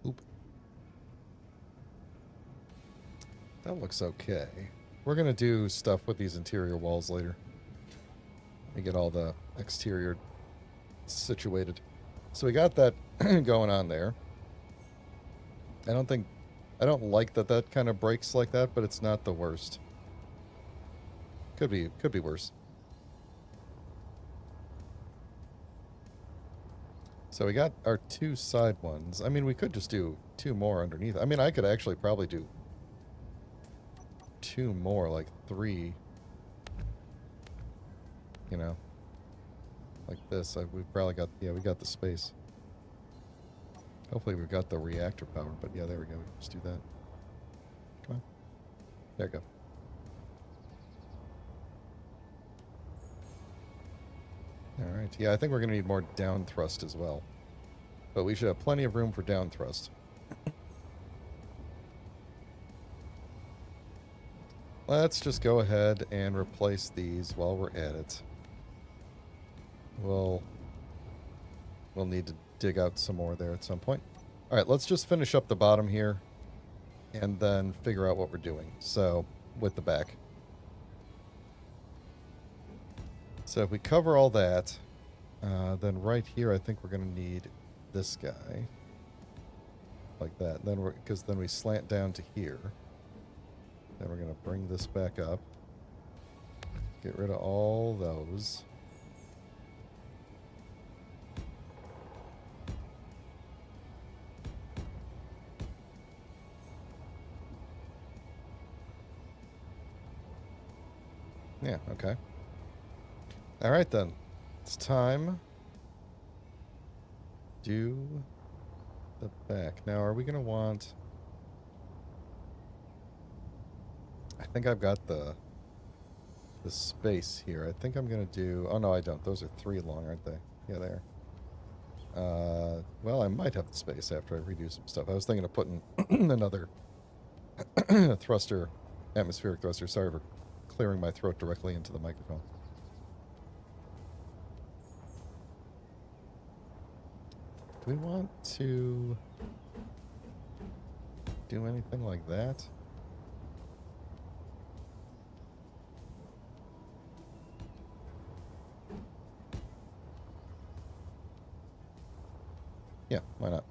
Oop. That looks okay. We're going to do stuff with these interior walls later. We get all the exterior situated. So we got that going on there. I don't like that kind of breaks like that, but it's not the worst. Could be worse. So we got our 2 side ones. I mean, we could just do 2 more underneath. I mean, I could actually probably do 2 more, like 3. You know, like this. We've probably got, we got the space. Hopefully we've got the reactor power, but yeah, there we go. Let's do that. Come on. There we go. Alright, yeah, I think we're going to need more down thrust as well. But we should have plenty of room for down thrust. Let's just go ahead and replace these while we're at it. We'll need to dig out some more there at some point. Alright, let's just finish up the bottom here and then figure out what we're doing. So, with the back. So if we cover all that, then right here I think we're going to need this guy. Like that. And then because then we slant down to here. Then we're going to bring this back up. Get rid of all those. Yeah, okay. Alright then. It's time to do the back. Now, are we going to want... I think I've got the space here. I think I'm going to do... Oh, no, I don't. Those are 3 long, aren't they? Yeah, they are. Well, I might have the space after I redo some stuff. I was thinking of putting another thruster, atmospheric thruster. Sorry for clearing my throat directly into the microphone. Do we want to do anything like that? Yeah, why not?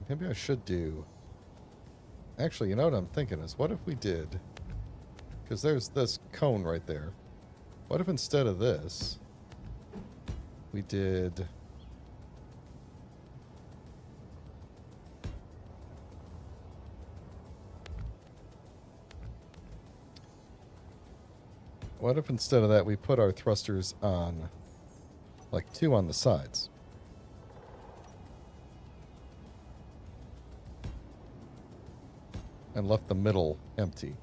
Maybe I should do... Actually, you know what I'm thinking is, what if we did... Because there's this cone right there. What if instead of this, we did... What if instead of that we put our thrusters on, like 2 on the sides? And left the middle empty.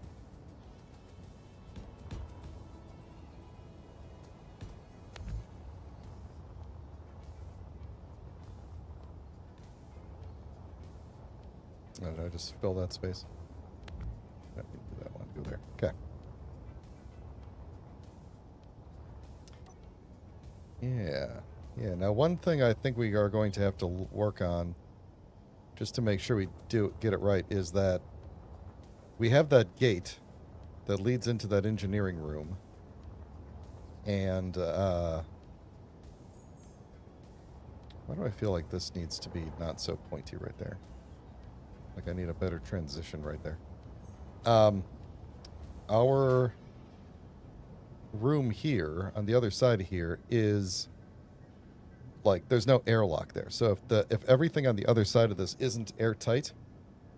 Oh, did I just fill that space? That one go there. Okay. Yeah. Yeah. Now, one thing I think we are going to have to work on, just to make sure we get it right, is that we have that gate that leads into that engineering room. And, why do I feel like this needs to be not so pointy right there? Like I need a better transition right there. Our room here on the other side of here is like there's no airlock there. So if everything on the other side of this isn't airtight,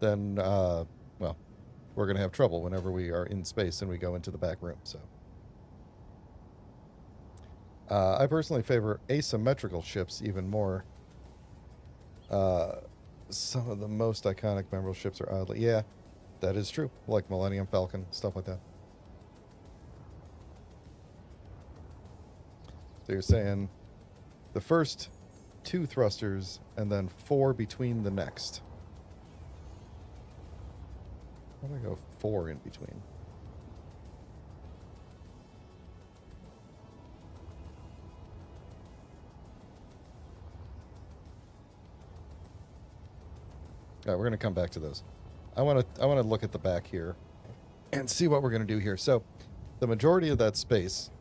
then well, we're gonna have trouble whenever we are in space and we go into the back room. So I personally favor asymmetrical ships even more. Some of the most iconic memorable ships are oddly, yeah, that is true. Like Millennium Falcon, stuff like that. So you're saying the first 2 thrusters and then 4 between the next. How do I go 4 in between? All right, we're going to come back to those. I want to look at the back here and see what we're going to do here. So the majority of that space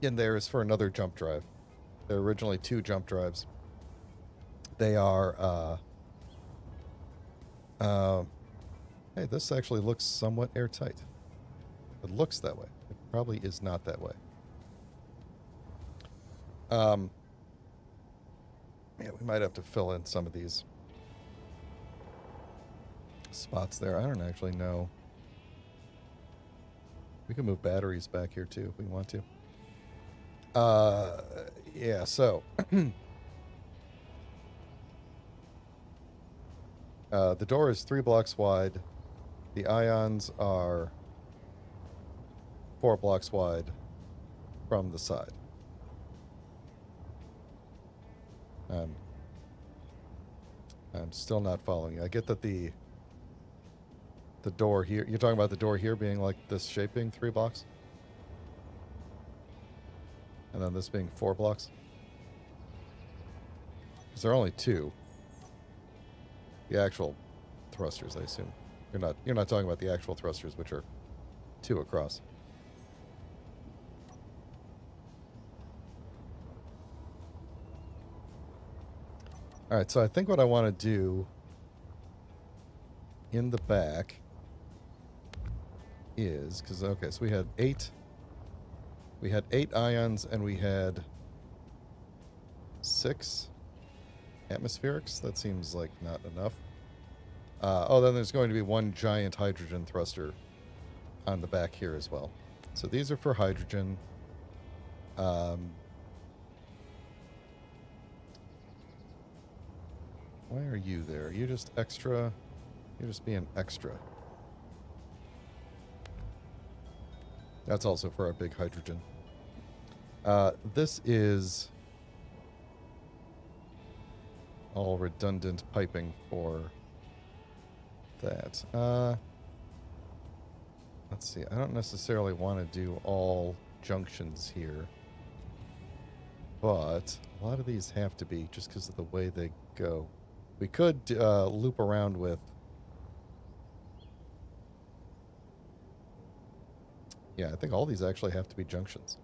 in there is for another jump drive. There are originally 2 jump drives. They are, hey, this actually looks somewhat airtight. It looks that way. It probably is not that way. Yeah, we might have to fill in some of these spots there. I don't actually know. We can move batteries back here too if we want to. Yeah, so the door is 3 blocks wide. The ions are 4 blocks wide from the side. I'm still not following you. I get that the door here, you're talking about the door here being like this shape being 3 blocks? And then this being 4 blocks? Because there are only 2. The actual thrusters, I assume. You're not talking about the actual thrusters, which are 2 across. Alright, so I think what I want to do in the back is, because, okay, so we had 8 ions and we had 6 atmospherics. That seems like not enough. Oh, then there's going to be 1 giant hydrogen thruster on the back here as well. So these are for hydrogen. Why are you there? Are you just extra? You're just being extra. That's also for our big hydrogen. This is all redundant piping for that. Let's see. I don't necessarily want to do all junctions here, but a lot of these have to be just because of the way they go. We could loop around with... Yeah, I think all these actually have to be junctions.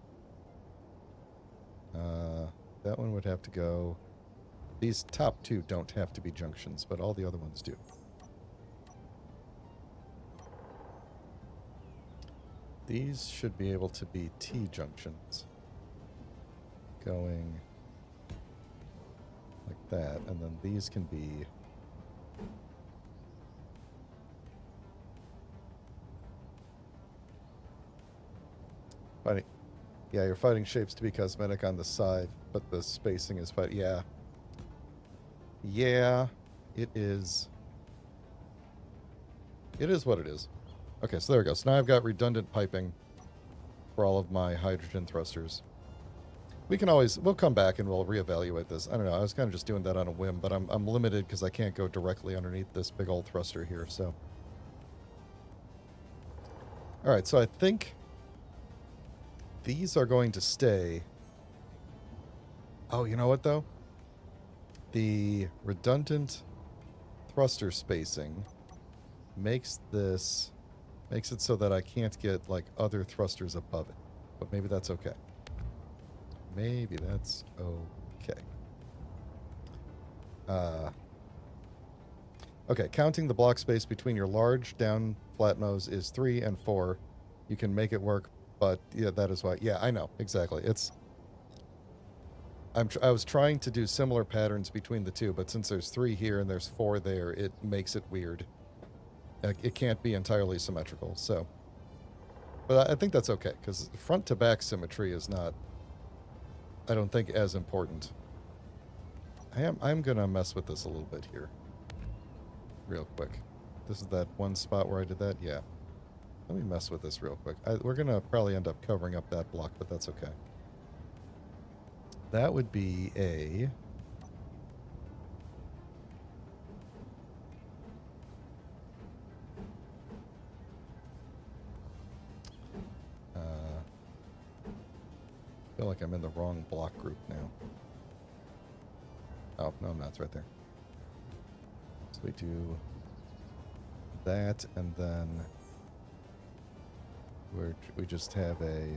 That one would have to go... These top 2 don't have to be junctions, but all the other ones do. These should be able to be T-junctions. Going like that, and then these can be... Fighting. Yeah, you're fighting shapes to be cosmetic on the side, but the spacing is fight. Yeah. Yeah, it is. It is what it is. Okay, so there we go. So now I've got redundant piping for all of my hydrogen thrusters. we'll come back and we'll reevaluate this. I don't know. I was kind of just doing that on a whim, but I'm limited because I can't go directly underneath this big old thruster here. So, all right. So I think these are going to stay. Oh, you know what though? The redundant thruster spacing makes it so that I can't get like other thrusters above it. But maybe that's okay. Maybe that's okay. Okay, counting the block space between your large down flat nose is 3 and 4. You can make it work, but yeah, that is why. Yeah, I know exactly. I was trying to do similar patterns between the two, but since there's 3 here and there's 4 there, it makes it weird. It can't be entirely symmetrical. So, but I think that's okay because front to back symmetry is not, I don't think, as important. I'm gonna mess with this a little bit here, real quick. This is that one spot where I did that. Yeah. Let me mess with this real quick. We're gonna probably end up covering up that block, but that's okay. That would be a... I feel like I'm in the wrong block group now. Oh, no, I'm not. It's right there. So we do that, and then we just have a...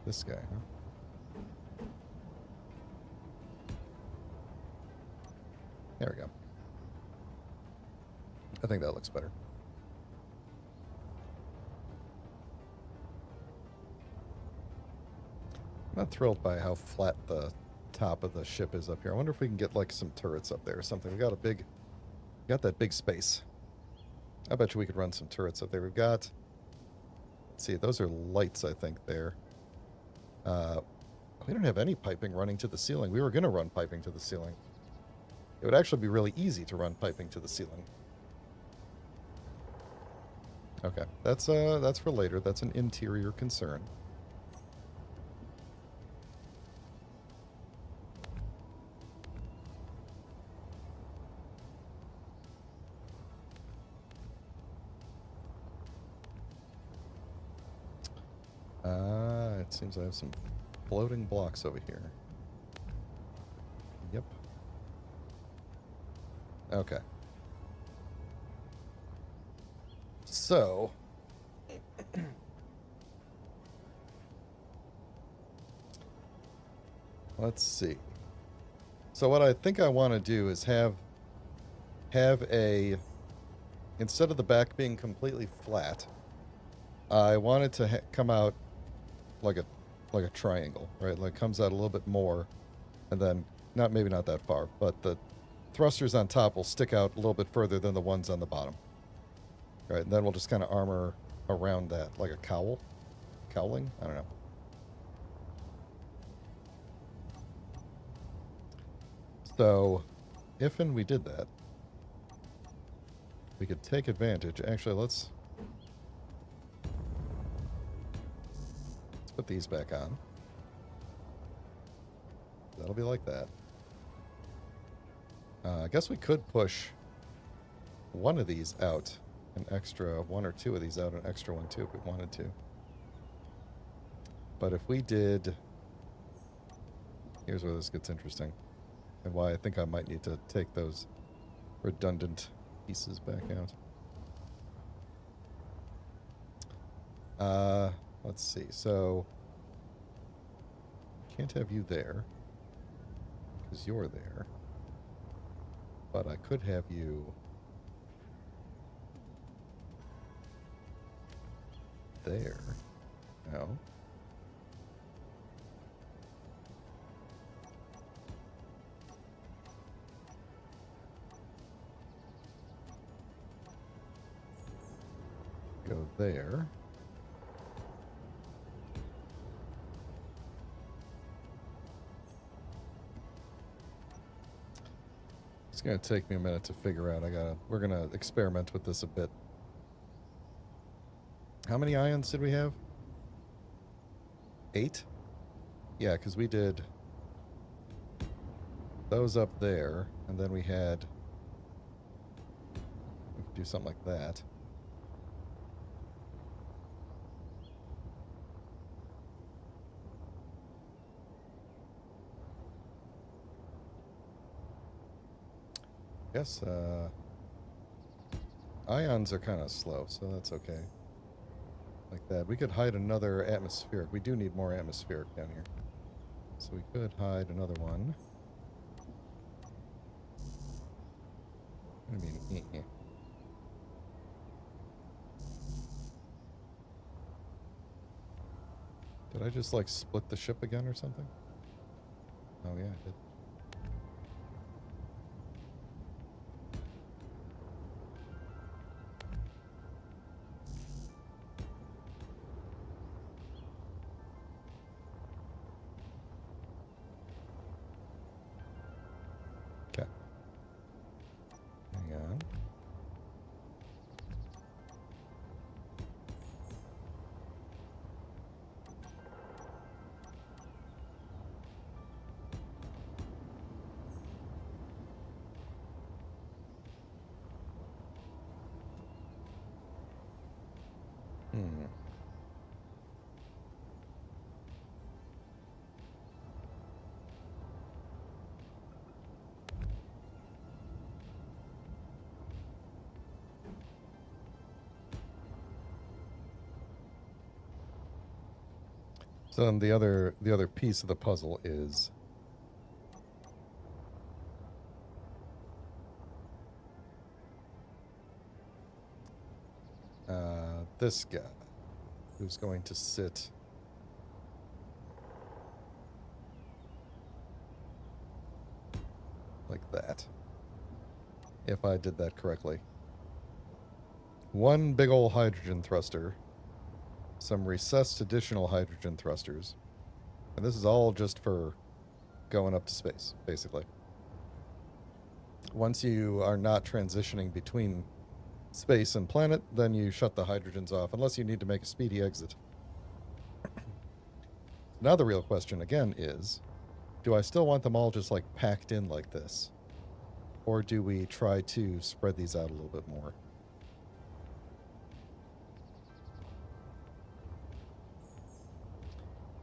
This guy, huh? There we go. I think that looks better. I'm not thrilled by how flat the top of the ship is up here. I wonder if we can get like some turrets up there or something. We got that big space. I bet you we could run some turrets up there. We've got, let's see, those are lights, I think, there. We don't have any piping running to the ceiling. We were going to run piping to the ceiling. It would actually be really easy to run piping to the ceiling. Okay, that's for later. That's an interior concern. It seems I have some floating blocks over here. Yep. Okay. So, let's see. So what I think I want to do is have a, instead of the back being completely flat, I want it to come out like a triangle, right? Like comes out a little bit more, and then maybe not that far, but the thrusters on top will stick out a little bit further than the ones on the bottom. Right, and then we'll just kind of armor around that like a cowl, cowling. I don't know. So, if and we did that, we could take advantage. Actually, let's put these back on. That'll be like that. I guess we could push one of these out, an extra one or two of these out, an extra one too if we wanted to. But if we did, here's where this gets interesting, and why I think I might need to take those redundant pieces back out. Let's see. So, can't have you there because you're there. But I could have you there. No. Go there. It's going to take me a minute to figure out. We're going to experiment with this a bit. How many ions did we have? 8? Yeah, because we did those up there, and then we could do something like that. Guess, ions are kind of slow, so that's okay. Like that. We could hide another atmospheric. We do need more atmospheric down here. So we could hide another one. I mean, Did I just, like, split the ship again or something? Oh, yeah, I did. Okay. Hang on. So then the other piece of the puzzle is this guy who's going to sit like that. If I did that correctly. One big ol' hydrogen thruster, some recessed additional hydrogen thrusters, and this is all just for going up to space, basically. Once you are not transitioning between space and planet, then you shut the hydrogens off, unless you need to make a speedy exit. Now the real question, again, is, do I still want them all just, like, packed in like this? Or do we try to spread these out a little bit more?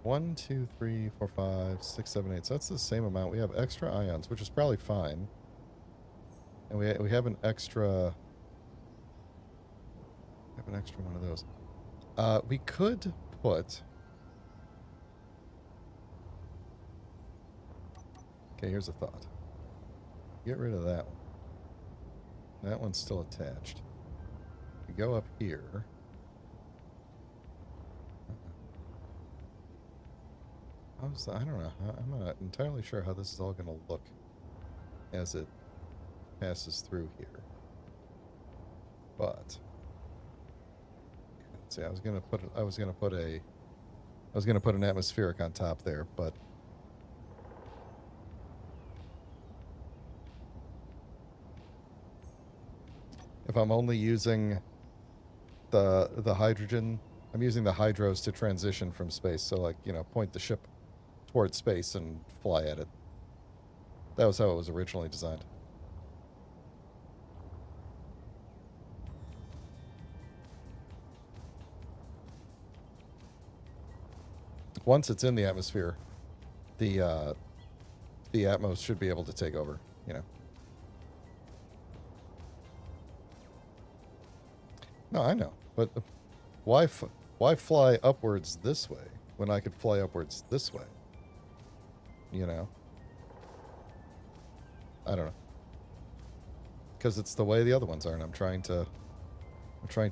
One, two, three, four, 5, 6, 7, 8. So that's the same amount. We have extra ions, which is probably fine. And we have an extra... We have an extra one of those. We could put... Okay, here's a thought. Get rid of that one. That one's still attached. We go up here. I don't know. I'm not entirely sure how this is all going to look as it passes through here. But let's see. I was going to put an atmospheric on top there, but if I'm only using the hydrogen, I'm using the hydros to transition from space. So, like, you know, point the ship towards space and fly at it. That was how it was originally designed. Once it's in the atmosphere, the Atmos should be able to take over, you know. No, I know, but why fly upwards this way when I could fly upwards this way? You know? I don't know. Because it's the way the other ones are, and I'm trying to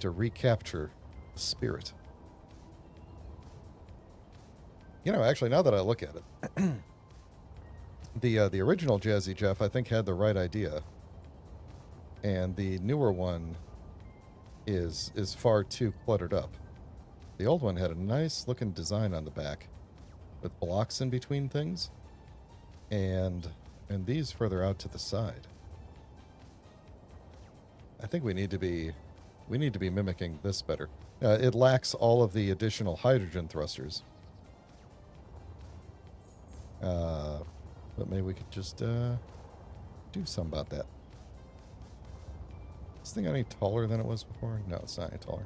recapture the spirit. You know, actually, now that I look at it, the original Jazzy Jeff, I think, had the right idea, and the newer one is far too cluttered up. The old one had a nice looking design on the back with blocks in between things, and these further out to the side. I think we need to be We need to be mimicking this better. It lacks all of the additional hydrogen thrusters. But maybe we could just do something about that. Is this thing any taller than it was before? No, it's not any taller.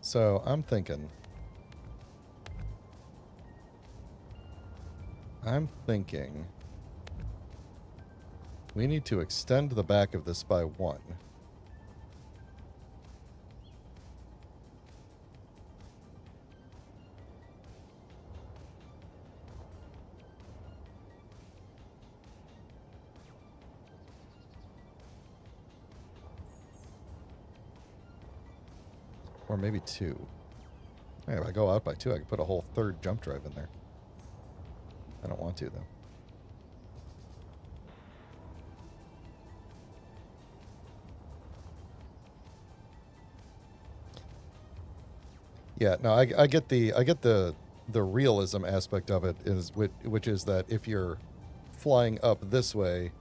So I'm thinking we need to extend the back of this by 1. Or maybe 2. Hey, if I go out by 2, I could put a whole 3rd jump drive in there. I don't want to, though. Yeah, no, I get the realism aspect of it, is which is that if you're flying up this way,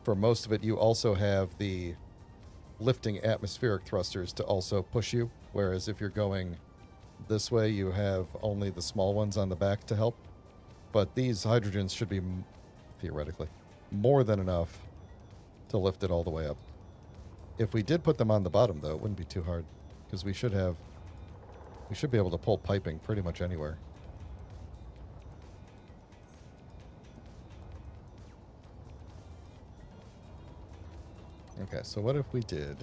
for most of it, you also have the lifting atmospheric thrusters to also push you, whereas if you're going this way, you have only the small ones on the back to help. But these hydrogens should be, theoretically, more than enough to lift it all the way up. If we did put them on the bottom, though, it wouldn't be too hard, because we should be able to pull piping pretty much anywhere. Okay, so what if we did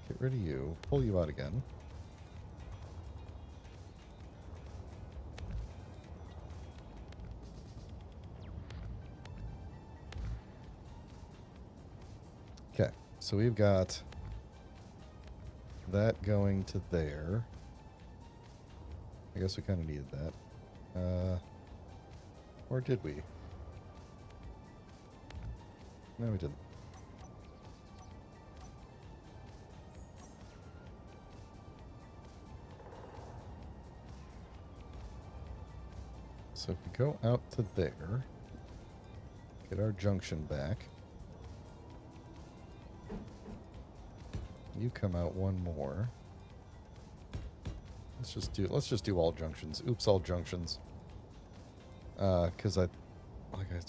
get rid of you, pull you out again. Okay, so we've got that going to there. I guess we kind of needed that. Or did we? No, we didn't. So if we go out to there, get our junction back. You come out one more. Let's just do all junctions. Oops, all junctions. Cause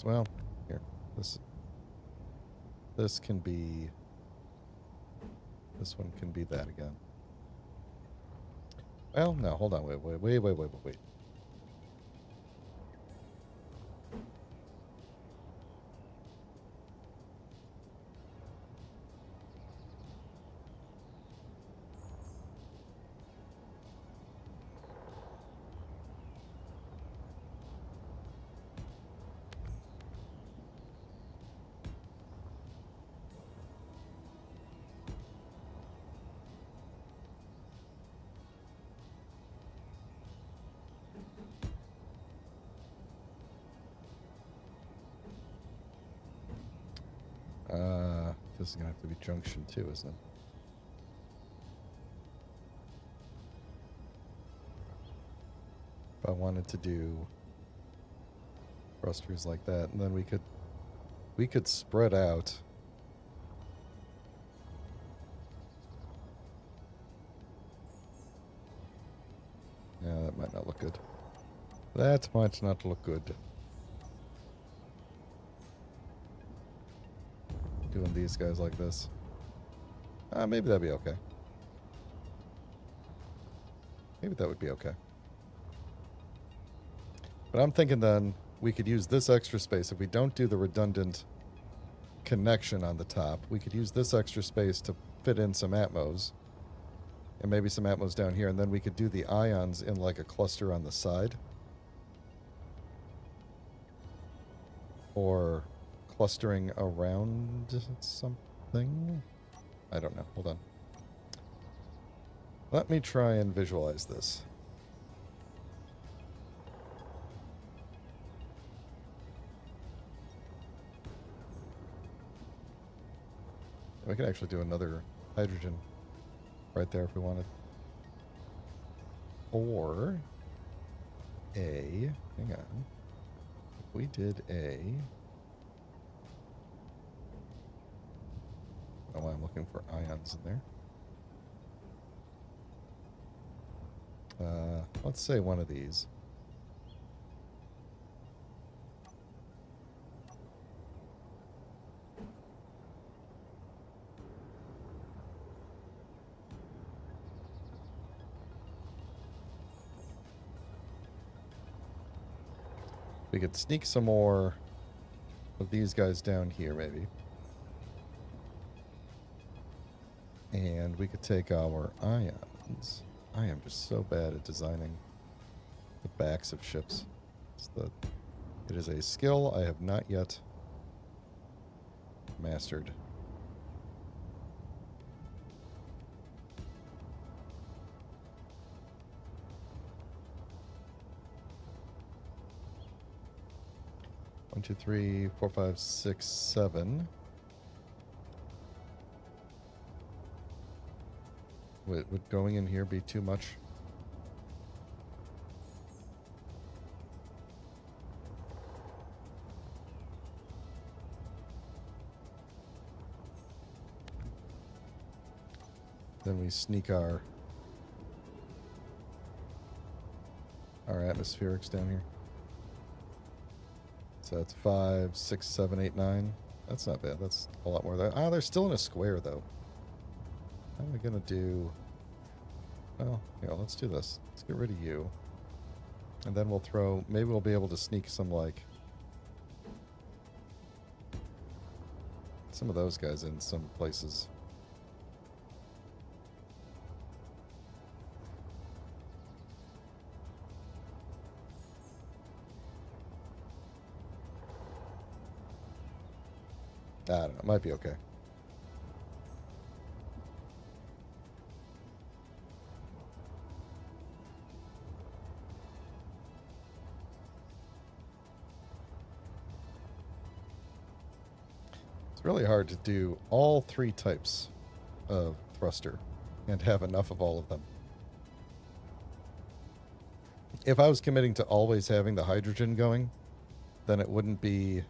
well, here. This can be, this one can be that again. Well, no, hold on, wait. This is gonna have to be junction 2, isn't it? If I wanted to do thrusters like that, and then we could spread out. Yeah, that might not look good. That might not look good. Doing these guys like this. Maybe that'd be okay. Maybe that would be okay. But I'm thinking then we could use this extra space. If we don't do the redundant connection on the top, we could use this extra space to fit in some atmos. And maybe some atmos down here. And then we could do the ions in like a cluster on the side. Or clustering around something? I don't know. Hold on. Let me try and visualize this. We could actually do another hydrogen right there if we wanted. Or a... Hang on. If we did a... Oh, I'm looking for ions in there. Let's say one of these. We could sneak some more of these guys down here, maybe. And we could take our ions. I am just so bad at designing the backs of ships. It is a skill I have not yet mastered. One, two, three, 4, 5, 6, 7. Would going in here be too much? Then we sneak our atmospherics down here. So that's 5, 6, 7, 8, 9. That's not bad. That's a lot more there. Ah, they're still in a square though. How am I gonna do? Well, yeah, let's do this. Let's get rid of you. And then we'll throw, maybe we'll be able to sneak some, like, some of those guys in some places. I don't know, it might be okay. It's really hard to do all three types of thruster and have enough of all of them. If I was committing to always having the hydrogen going, then it wouldn't be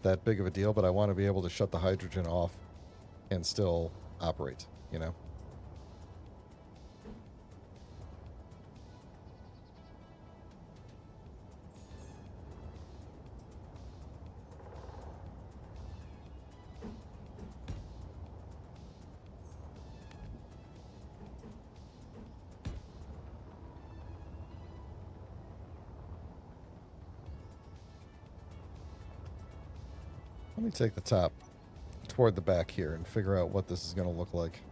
that big of a deal, but I want to be able to shut the hydrogen off and still operate, you know? Let me take the top toward the back here and figure out what this is going to look like.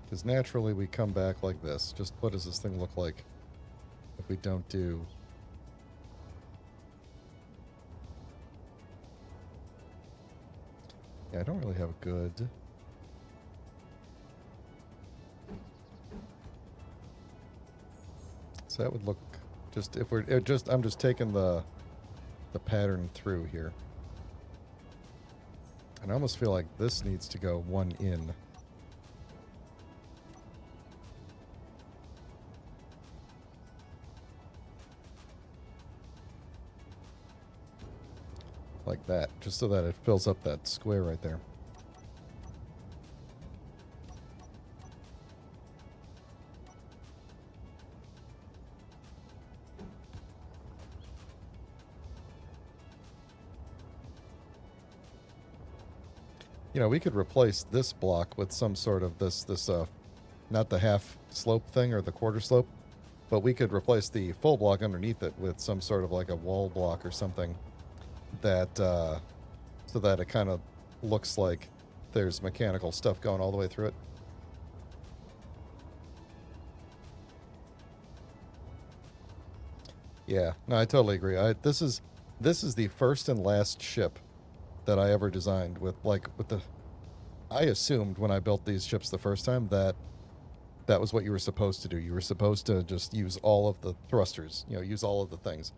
Because naturally we come back like this. Just what does this thing look like if we don't do... Yeah, I don't really have a good... So that would look... Just if we're I'm just taking the pattern through here. And I almost feel like this needs to go one in. Like that, just so that it fills up that square right there. You know, we could replace this block with some sort of this not the half slope thing or the quarter slope, but we could replace the full block underneath it with some sort of like a wall block or something that, so that it kind of looks like there's mechanical stuff going all the way through it. Yeah, no, I totally agree. This is the first and last ship that I ever designed with the... I assumed when I built these ships the first time that that was what you were supposed to do. You were supposed to just use all of the thrusters, you know, use all of the things.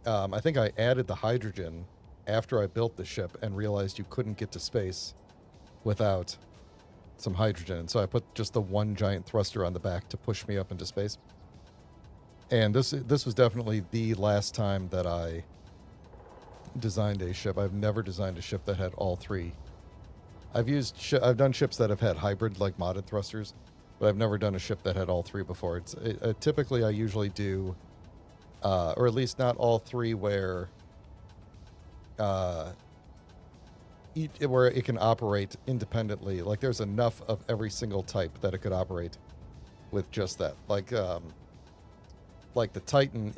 I think I added the hydrogen after I built the ship and realized you couldn't get to space without some hydrogen, and so I put just the one giant thruster on the back to push me up into space. And this was definitely the last time that I designed a ship. I've never designed a ship that had all three. I've done ships that have had hybrid, like modded thrusters, but I've never done a ship that had all three before. Typically I usually do, or at least not all three, where where it can operate independently. Like there's enough of every single type that it could operate with just that. Like the Titan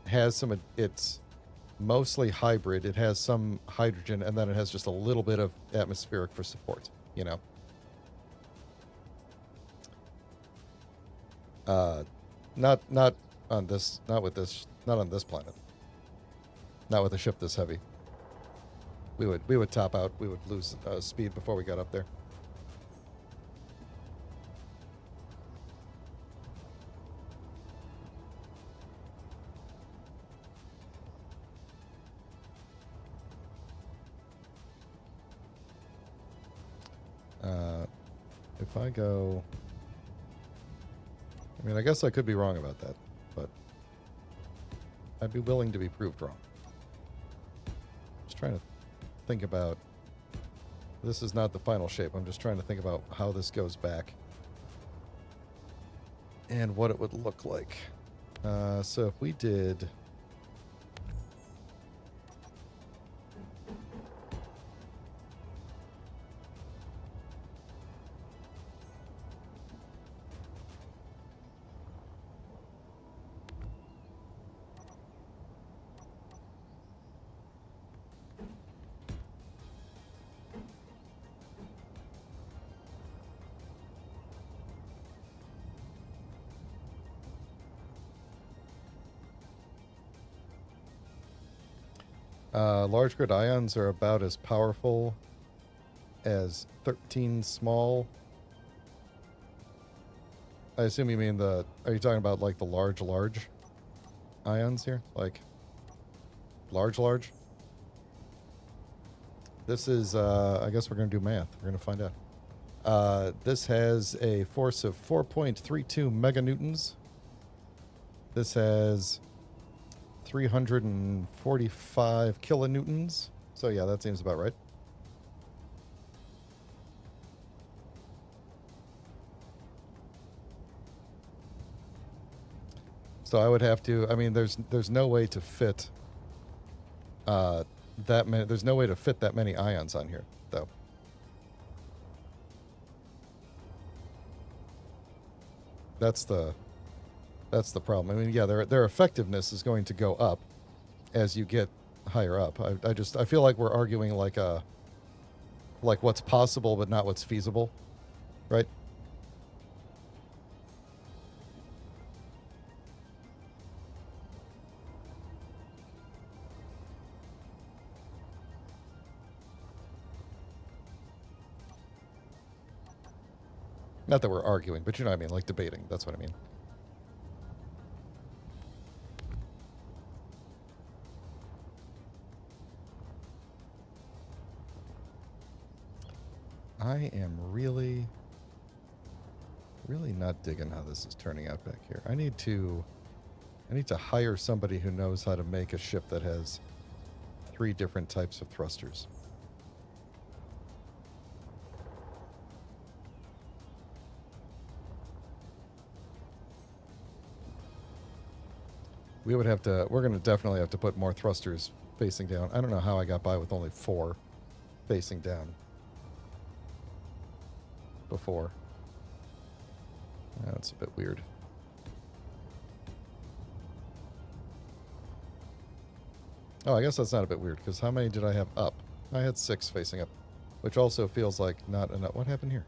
has some. It's mostly hybrid. It has some hydrogen, and then it has just a little bit of atmospheric for support. You know. Not on this. Not with this. Not on this planet. Not with a ship this heavy. We would top out. We would lose speed before we got up there. If I go... I mean, I guess I could be wrong about that, but I'd be willing to be proved wrong. Just trying to think about... This is not the final shape. I'm just trying to think about how this goes back and what it would look like. So if we did... large grid ions are about as powerful as 13 small. I assume you mean are you talking about like the large ions here? Like large? This is, I guess we're going to do math. We're going to find out. This has a force of 4.32 meganewtons. This has 345 kilonewtons. So yeah, that seems about right. So I would have to, I mean, there's no way to fit that many, there's no way to fit that many ions on here, though. That's the problem. I mean, yeah, their effectiveness is going to go up as you get higher up. I feel like we're arguing like what's possible but not what's feasible, right? Not that we're arguing, but you know what I mean, like debating. That's what I mean. I am really not digging how this is turning out back here. I need to hire somebody who knows how to make a ship that has 3 different types of thrusters. We're going to definitely have to put more thrusters facing down. I don't know how I got by with only 4 facing down before. That's a bit weird. Oh, I guess that's not a bit weird, because how many did I have up? I had 6 facing up, which also feels like not enough. What happened here?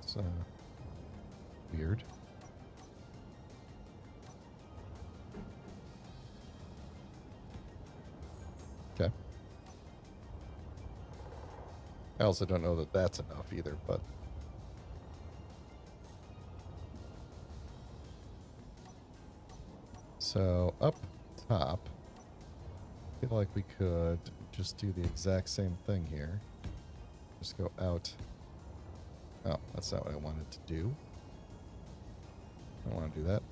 It's weird. Okay. I also don't know that that's enough either, but... So, up top, I feel like we could just do the exact same thing here. Just go out. Oh, that's not what I wanted to do. I don't want to do that.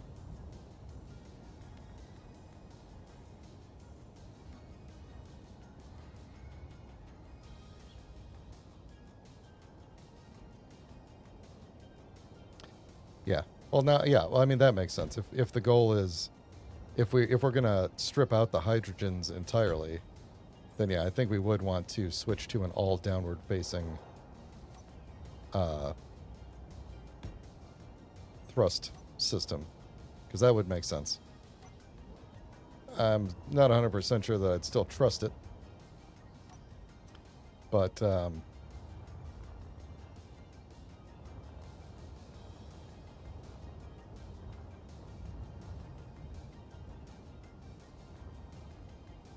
Yeah. Well, now, yeah. Well, I mean, that makes sense. If the goal is, if we're gonna strip out the hydrogens entirely, then yeah, I think we would want to switch to an all downward facing thrust system, because that would make sense. I'm not 100% sure that I'd still trust it, but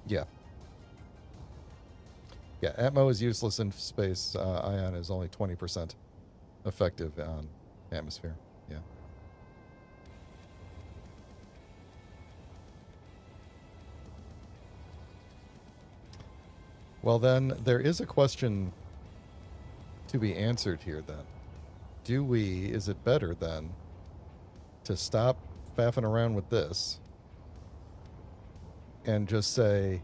yeah. Yeah, Atmo is useless in space. Ion is only 20% effective on atmosphere. Yeah. Well, then, there is a question to be answered here, then. Is it better, then, to stop faffing around with this and just say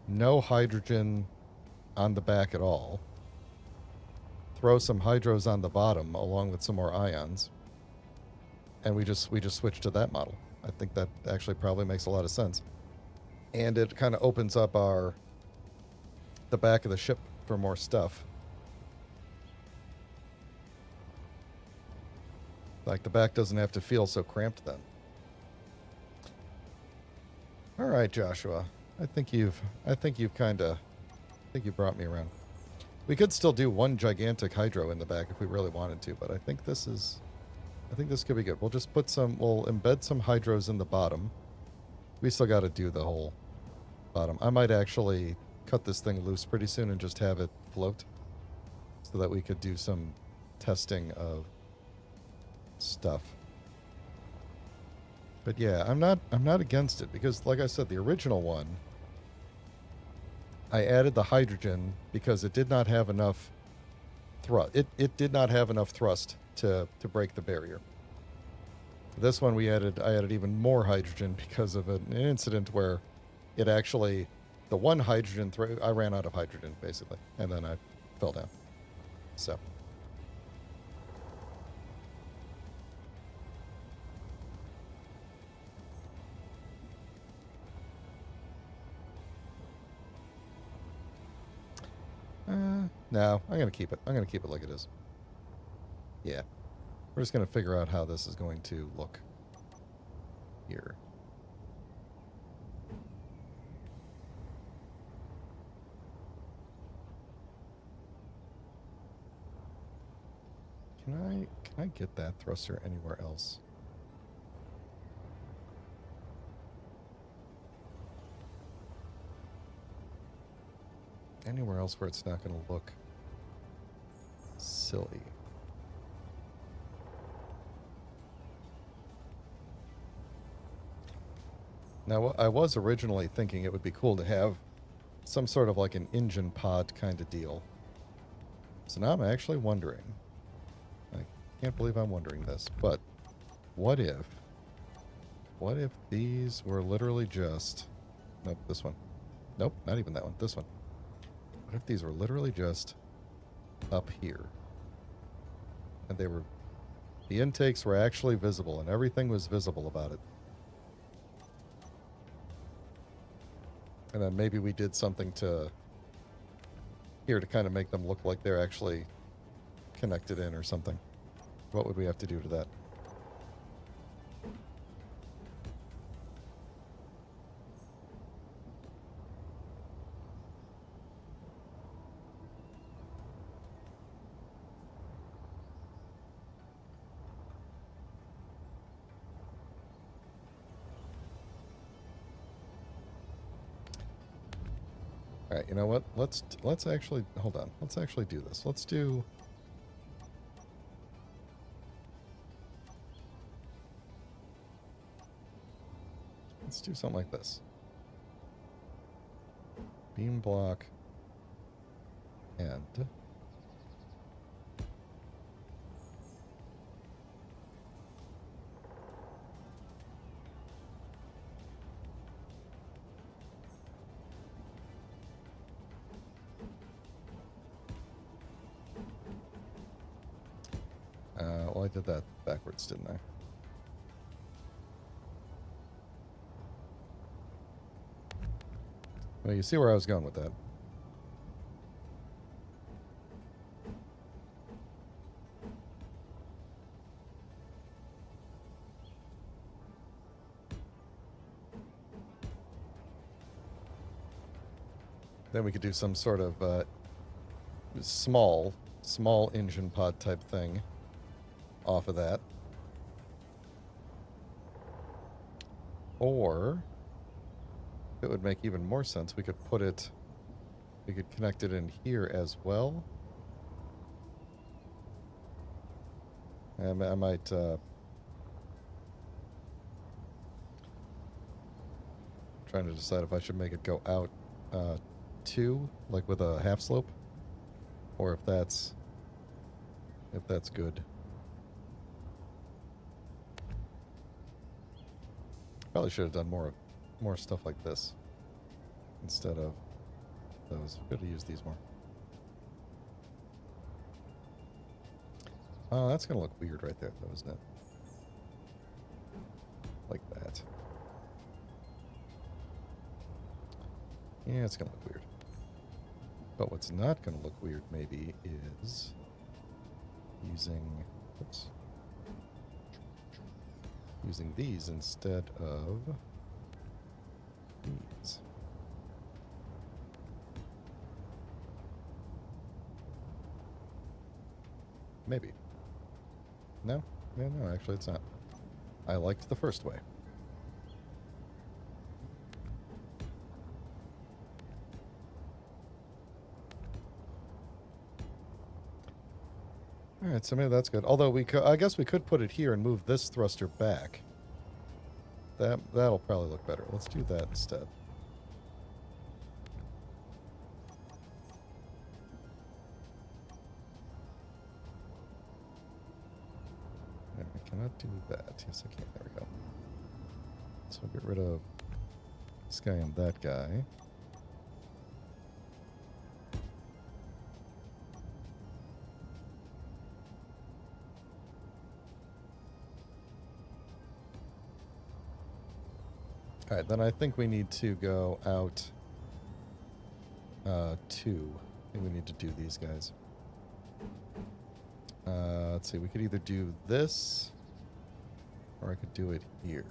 no hydrogen on the back at all, throw some hydros on the bottom along with some more ions, and we just switch to that model? I think that actually probably makes a lot of sense. And it kind of opens up the back of the ship for more stuff. Like, the back doesn't have to feel so cramped then. All right, Joshua. I think you've brought me around. We could still do one gigantic hydro in the back if we really wanted to, but I think this could be good. We'll embed some hydros in the bottom. We still got to do the whole bottom. I might actually cut this thing loose pretty soon and just have it float so that we could do some testing of stuff. But yeah, I'm not against it, because like I said, the original one, I added the hydrogen because it did not have enough thrust. It did not have enough thrust to break the barrier. This one I added even more hydrogen because of an incident where it actually, the one hydrogen I ran out of hydrogen basically, and then I fell down. So. No, I'm going to keep it. I'm going to keep it like it is. Yeah. We're just going to figure out how this is going to look here. Can I get that thruster anywhere else? Anywhere else where it's not going to look silly. Now, I was originally thinking it would be cool to have some sort of like an engine pod kind of deal. So now I'm actually wondering. I can't believe I'm wondering this, but what if these were literally just... Nope, this one. Nope, not even that one. This one. What if these were literally just up here? And the intakes were actually visible, and everything was visible about it. And then maybe we did something here to kind of make them look like they're actually connected in or something. What would we have to do to that? All right, you know what? Let's actually hold on. Let's actually do this. Let's do something like this. Beam block and Well, I did that backwards, didn't I? Well, you see where I was going with that. Then we could do some sort of small engine pod type thing off of that. Or it would make even more sense. We could connect it in here as well. I might trying to decide if I should make it go out 2, like with a half slope, or if that's good. Probably should have done more stuff like this instead of those. Could have used these more. Oh, that's gonna look weird right there, though, isn't it? Like that. Yeah, it's gonna look weird. But what's not gonna look weird, maybe, is using these instead of these. Maybe. No? Yeah, no, actually it's not. I liked the first way. Alright, so maybe that's good. Although I guess we could put it here and move this thruster back. That'll probably look better. Let's do that instead. Yeah, I cannot do that. Yes, I can. There we go. So we'll get rid of this guy and that guy. Alright, then I think we need to go out 2. I think we need to do these guys. Let's see, we could either do this, or I could do it here.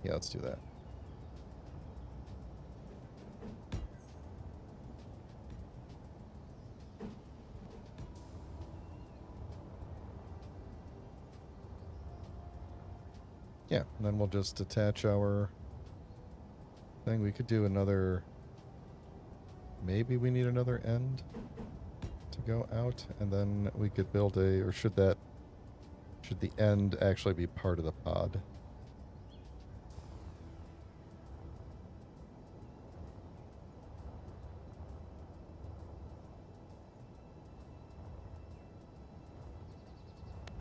Yeah, let's do that. Yeah, and then we'll just attach our thing. We could do another... Maybe we need another end to go out, and then we could build a... Or should the end actually be part of the pod?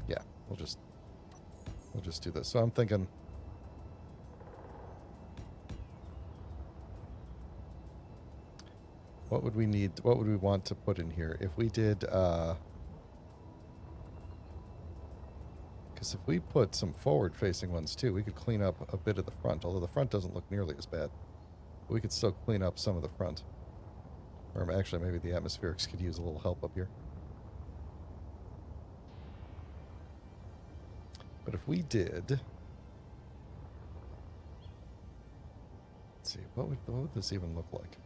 Yeah, we'll just do this. So I'm thinking... What would we need? What would we want to put in here? If we did... Because if we put some forward-facing ones, too, we could clean up a bit of the front. Although the front doesn't look nearly as bad. We could still clean up some of the front. Or actually, maybe the atmospherics could use a little help up here. But if we did... Let's see, what would this even look like?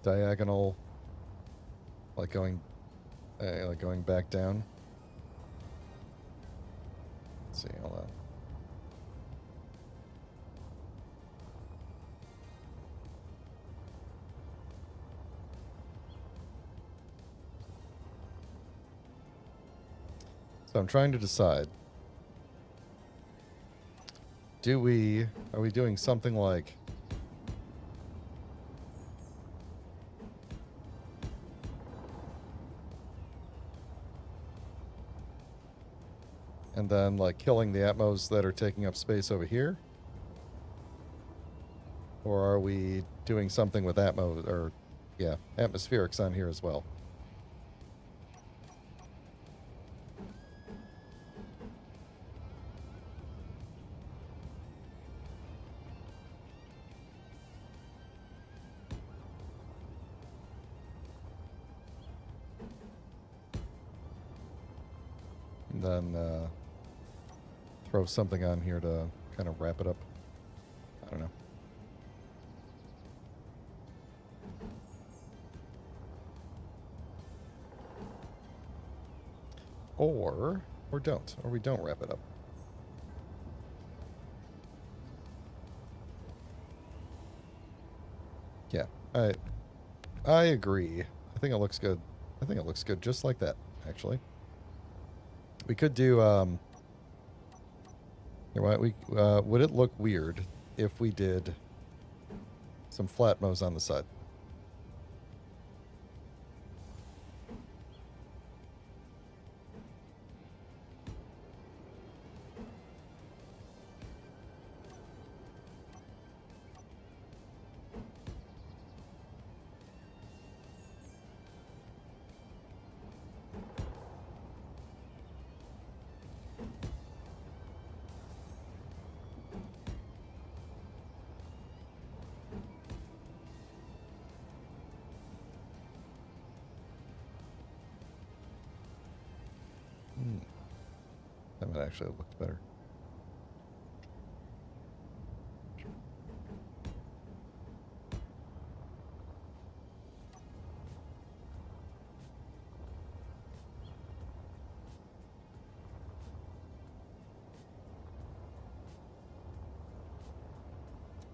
Diagonal, like going back down. Let's see, hold on. So I'm trying to decide. Are we doing something like... And then, like, killing the atmos that are taking up space over here? Or are we doing something with atmos, or, yeah, atmospherics on here as well? And then, throw something on here to kind of wrap it up. I don't know. Or don't. Or we don't wrap it up. Yeah, I agree. I think it looks good. I think it looks good just like that, actually. We could do, you know what, would it look weird if we did some flat mows on the side? That might actually have looked better.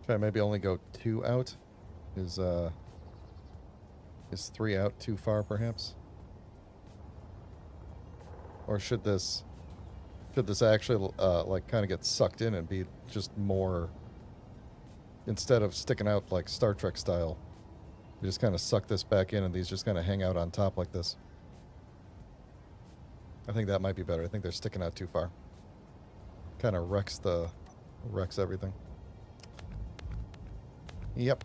Should I maybe only go 2 out? Is 3 out too far, perhaps? Or should this actually like kind of get sucked in and be just more, instead of sticking out like Star Trek style, we just kind of suck this back in and these just kind of hang out on top like this? I think that might be better. I think they're sticking out too far. Kind of wrecks everything. Yep.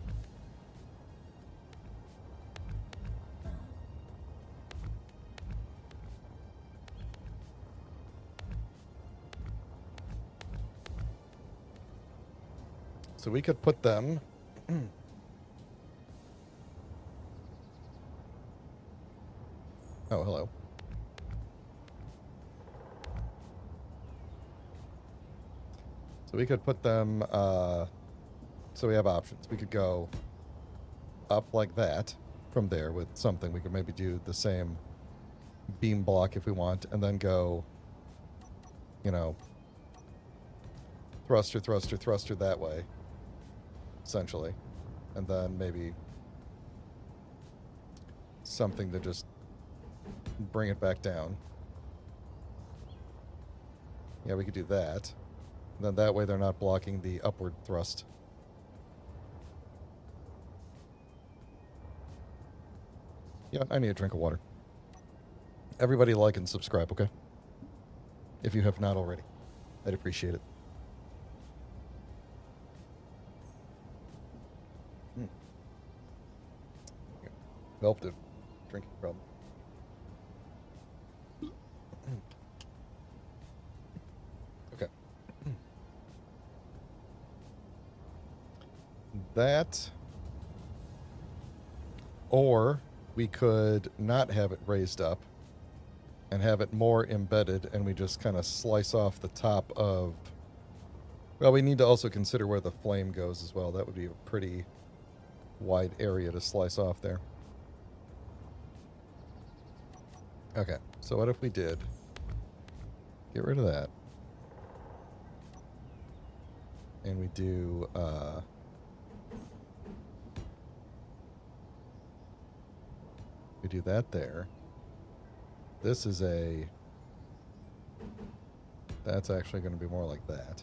So we could put them... Oh, hello. So we could put them... So we have options. We could go up like that from there with something. We could maybe do the same beam block if we want, and then go, you know, thruster, thruster, thruster that way, essentially. And then maybe something to just bring it back down. Yeah, we could do that. And then that way they're not blocking the upward thrust. Yeah, I need a drink of water. Everybody like and subscribe, okay? If you have not already. I'd appreciate it. Helped a drinking problem. Okay. That, or we could not have it raised up and have it more embedded, and we just kind of slice off the top of... Well, we need to also consider where the flame goes as well. That would be a pretty wide area to slice off there. Okay, so what if we did get rid of that, and we do that there. This is that's actually going to be more like that.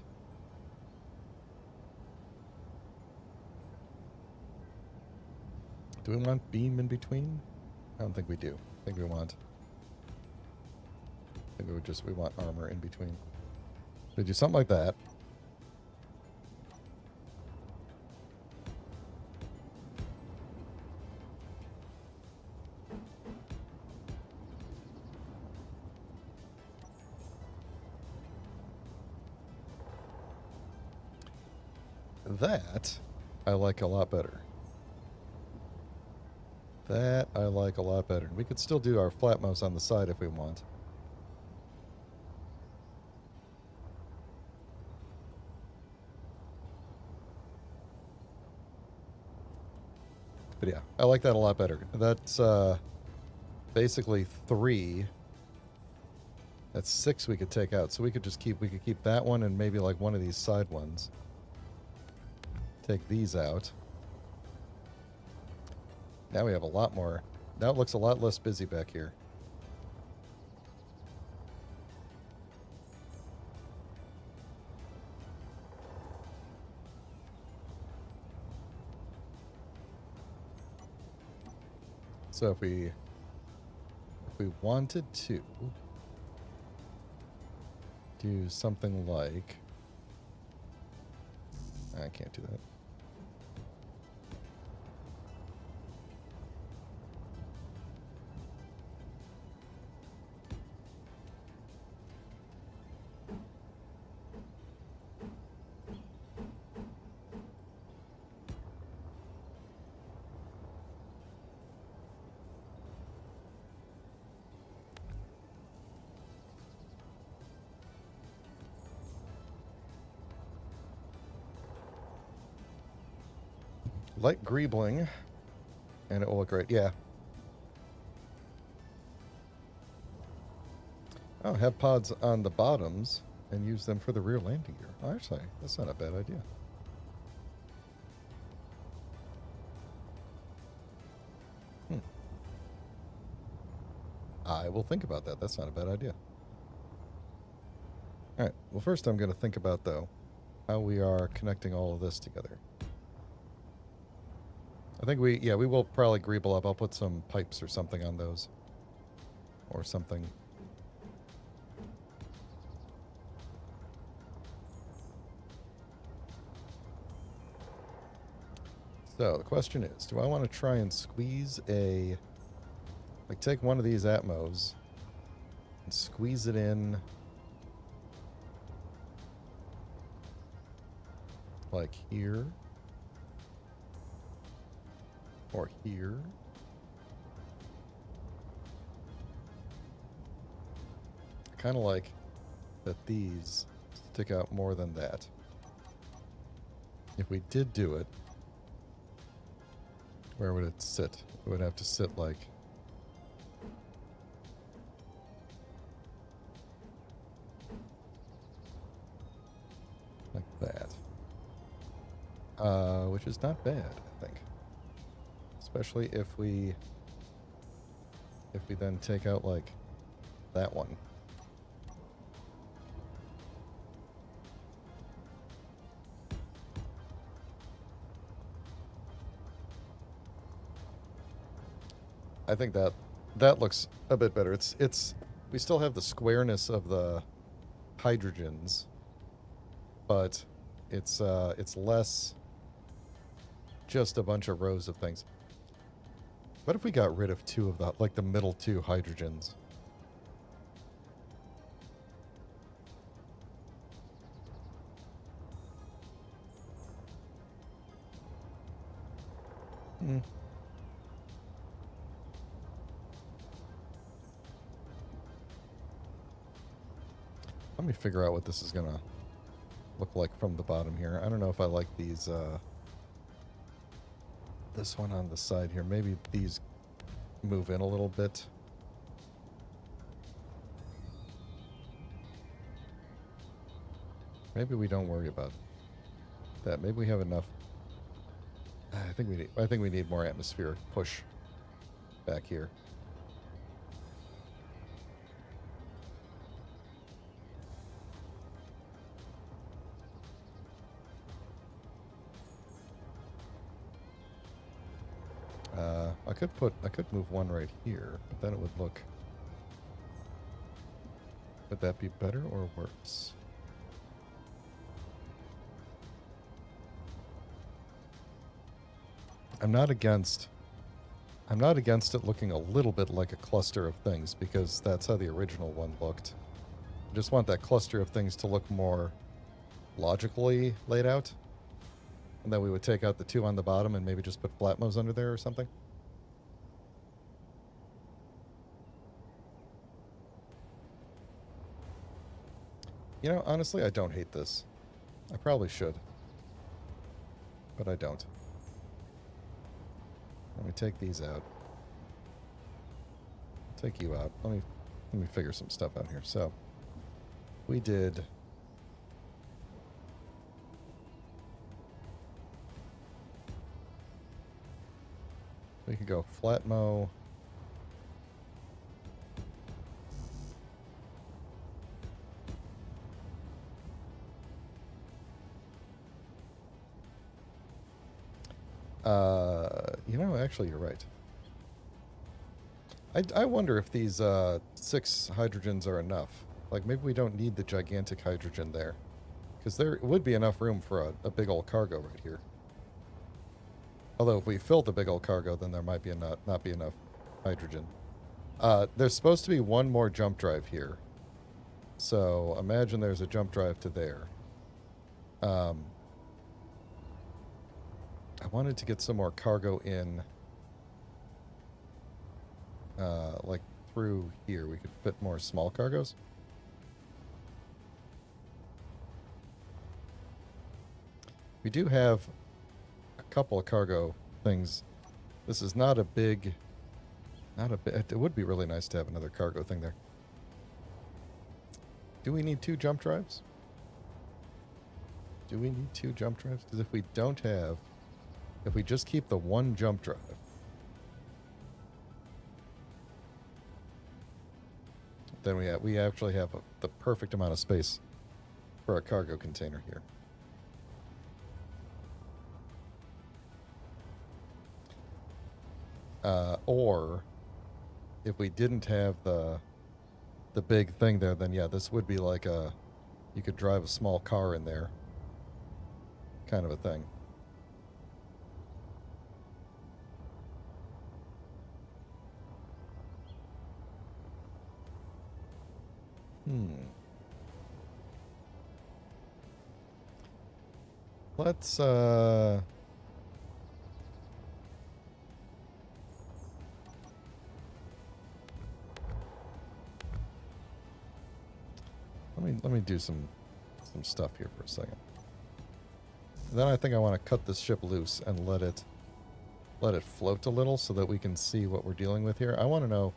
Do we want beam in between? I don't think we do. I think we want... I think we want armor in between. So do something like that. That I like a lot better. That I like a lot better. We could still do our flat mouse on the side if we want. But yeah, I like that a lot better. That's basically 3. That's 6 we could take out. So we could keep that one and maybe like one of these side ones. Take these out. Now we have a lot more. Now it looks a lot less busy back here. So if we wanted to do something like, I can't do that. Light greebling, and it will look great. Yeah. Oh, have pods on the bottoms and use them for the rear landing gear. Oh, actually, that's not a bad idea. I will think about that. That's not a bad idea. All right. Well, first I'm going to think about, though, how we are connecting all of this together. I think we will probably greeble up. I'll put some pipes or something on those. Or something. So the question is, do I want to try and squeeze like take one of these Atmos and squeeze it in like here or here? I kind of like that these stick out more than that. If we did do it, where would it sit? It would have to sit like that. Which is not bad, I think. Especially if we then take out like that one. I think that looks a bit better. It's we still have the squareness of the hydrogens, but it's less just a bunch of rows of things. What if we got rid of 2 of the, like the middle 2 hydrogens? Let me figure out what this is gonna look like from the bottom here. I don't know if I like these, this one on the side here. Maybe these move in a little bit. Maybe we don't worry about that. Maybe we have enough. I think we need more atmospheric push back here. I could move one right here, but then it would look... Would that be better or worse? I'm not against it looking a little bit like a cluster of things, because that's how the original one looked. I just want that cluster of things to look more logically laid out. And then we would take out the two on the bottom and maybe just put Flatmos under there or something. You know, honestly, I don't hate this. I probably should. But I don't. Let me take these out. Take you out. Let me figure some stuff out here. So, we did... We could go Flatmo. You know, actually, you're right. I wonder if these 6 hydrogens are enough. Like, maybe we don't need the gigantic hydrogen there. Because there would be enough room for a big old cargo right here. Although if we fill the big old cargo, then there might be not be enough hydrogen. There's supposed to be one more jump drive here. So imagine there's a jump drive to there. I wanted to get some more cargo in, like through here. We could fit more small cargoes. We do have a couple of cargo things. This is not a big, it would be really nice to have another cargo thing there. Do we need 2 jump drives? Do we need 2 jump drives? Because if we don't have, if we just keep the 1 jump drive, then we actually have the perfect amount of space for a cargo container here. Or if we didn't have the big thing there, then yeah, this would be like you could drive a small car in there, kind of a thing. Let's let me do some stuff here for a second. Then I think I want to cut this ship loose and let it float a little so that we can see what we're dealing with here. I want to know,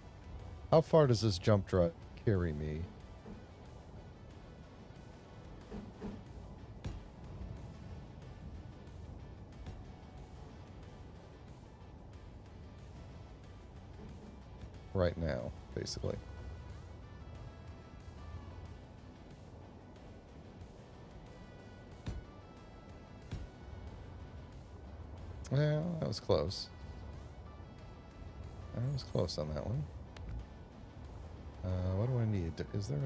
how far does this jump drive carry me? Right now, basically. Well, that was close. I was close on that one. What do I need? Is there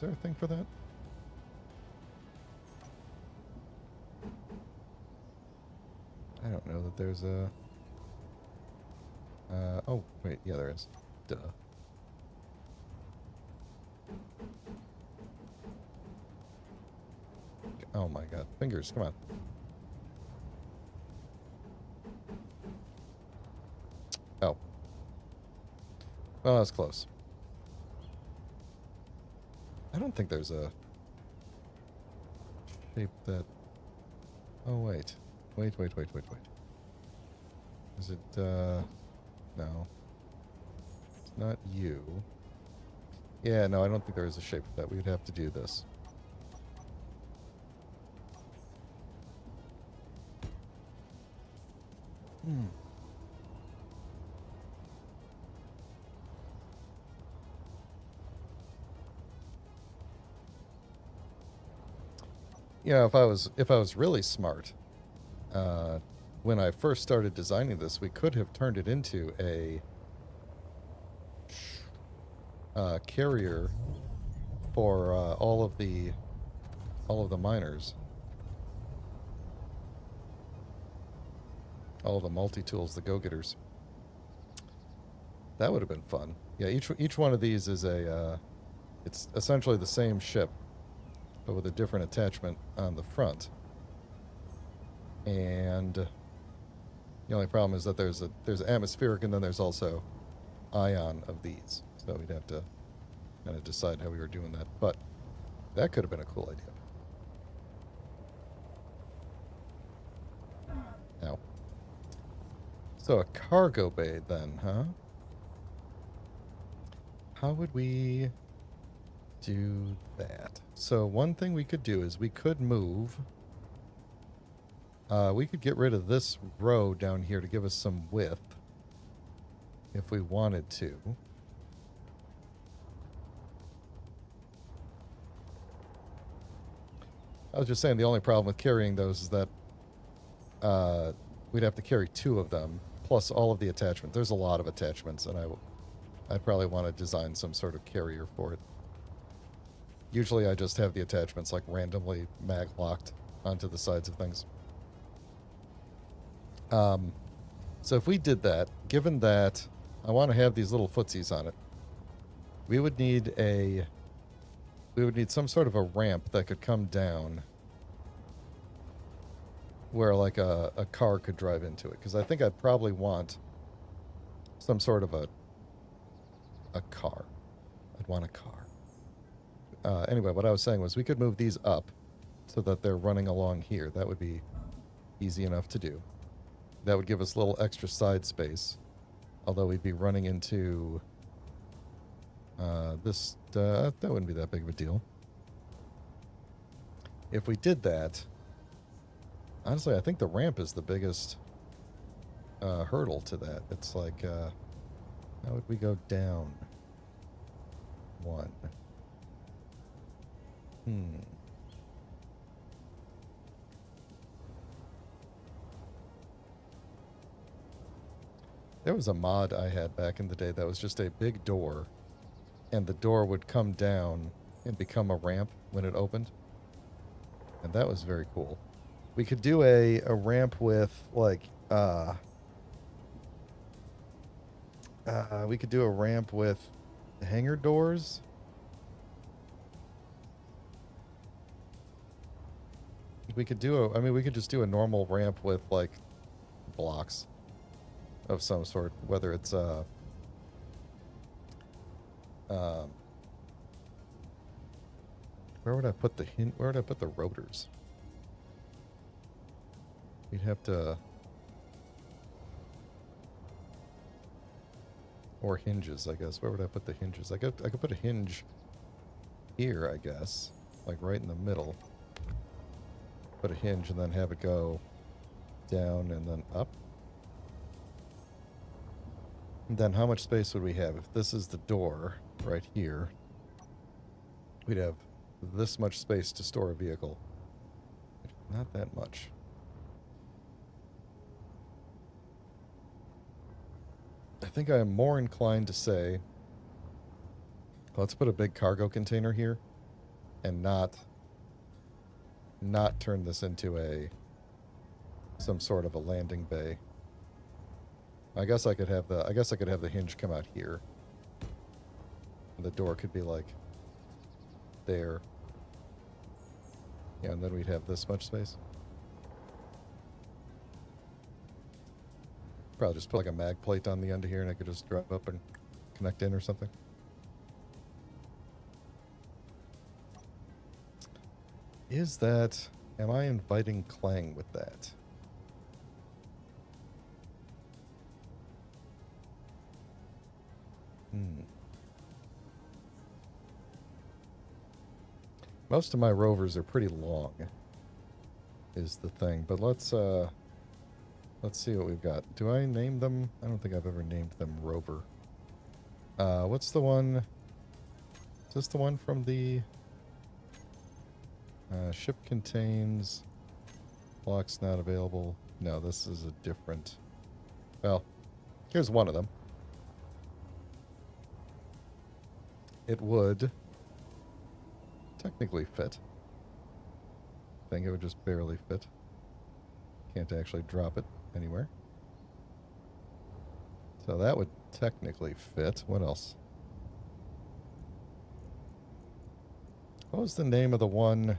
a thing for that? I don't know that there's a... oh, wait, yeah, there is. Duh. Oh my god. Fingers, come on. Oh. Well, that's close. I don't think there's a shape that... Oh, wait. Wait. Is it, no. It's not you. Yeah, no, I don't think there is a shape for that. We would have to do this. You know, if I was really smart, when I first started designing this, we could have turned it into a carrier for all of the miners, all of the multi-tools, the go-getters. That would have been fun. Yeah, each one of these is a it's essentially the same ship, but with a different attachment on the front. And the only problem is that there's atmospheric, and then there's also ion of these. So we'd have to kind of decide how we were doing that. But that could have been a cool idea. Now, so a cargo bay then, huh? How would we do that? So one thing we could do is we could move. We could get rid of this row down here to give us some width if we wanted to. I was just saying the only problem with carrying those is that we'd have to carry 2 of them, plus all of the attachments. There's a lot of attachments, and I probably want to design some sort of carrier for it. Usually I just have the attachments like randomly mag-locked onto the sides of things. So if we did that, given that I want to have these little footsies on it, we would need some sort of a ramp that could come down where like a car could drive into it. Because I think I'd probably want some sort of a car. I'd want a car. Anyway, what I was saying was we could move these up so that they're running along here. That would be easy enough to do. That would give us a little extra side space. Although we'd be running into this. That wouldn't be that big of a deal. If we did that, honestly, I think the ramp is the biggest hurdle to that. It's like, how would we go down? 1. There was a mod I had back in the day that was just a big door, and the door would come down and become a ramp when it opened. And that was very cool. We could do a ramp with, like, we could do a ramp with hangar doors. We could do we could just do a normal ramp with, like, blocks of some sort, whether it's where would I put the rotors? We'd have to, or hinges, I guess. Where would I put the hinges? I could put a hinge here, I guess, like right in the middle. Put a hinge and then have it go down and then up. And then how much space would we have? If this is the door right here, we'd have this much space to store a vehicle. Not that much. I think I am more inclined to say, let's put a big cargo container here and not turn this into some sort of a landing bay. I guess I could have the hinge come out here. And the door could be like there. Yeah, and then we'd have this much space. Probably just put like a mag plate on the end of here and I could just drive up and connect in or something. Am I inviting Clang with that? Most of my rovers are pretty long, is the thing. But let's see what we've got. Do I name them? I don't think I've ever named them Rover. What's the one? Is this the one from the ship contains blocks not available? No, this is a different... Well, here's one of them. It would technically fit. I think it would just barely fit. Can't actually drop it anywhere. So that would technically fit. What else? What was the name of the one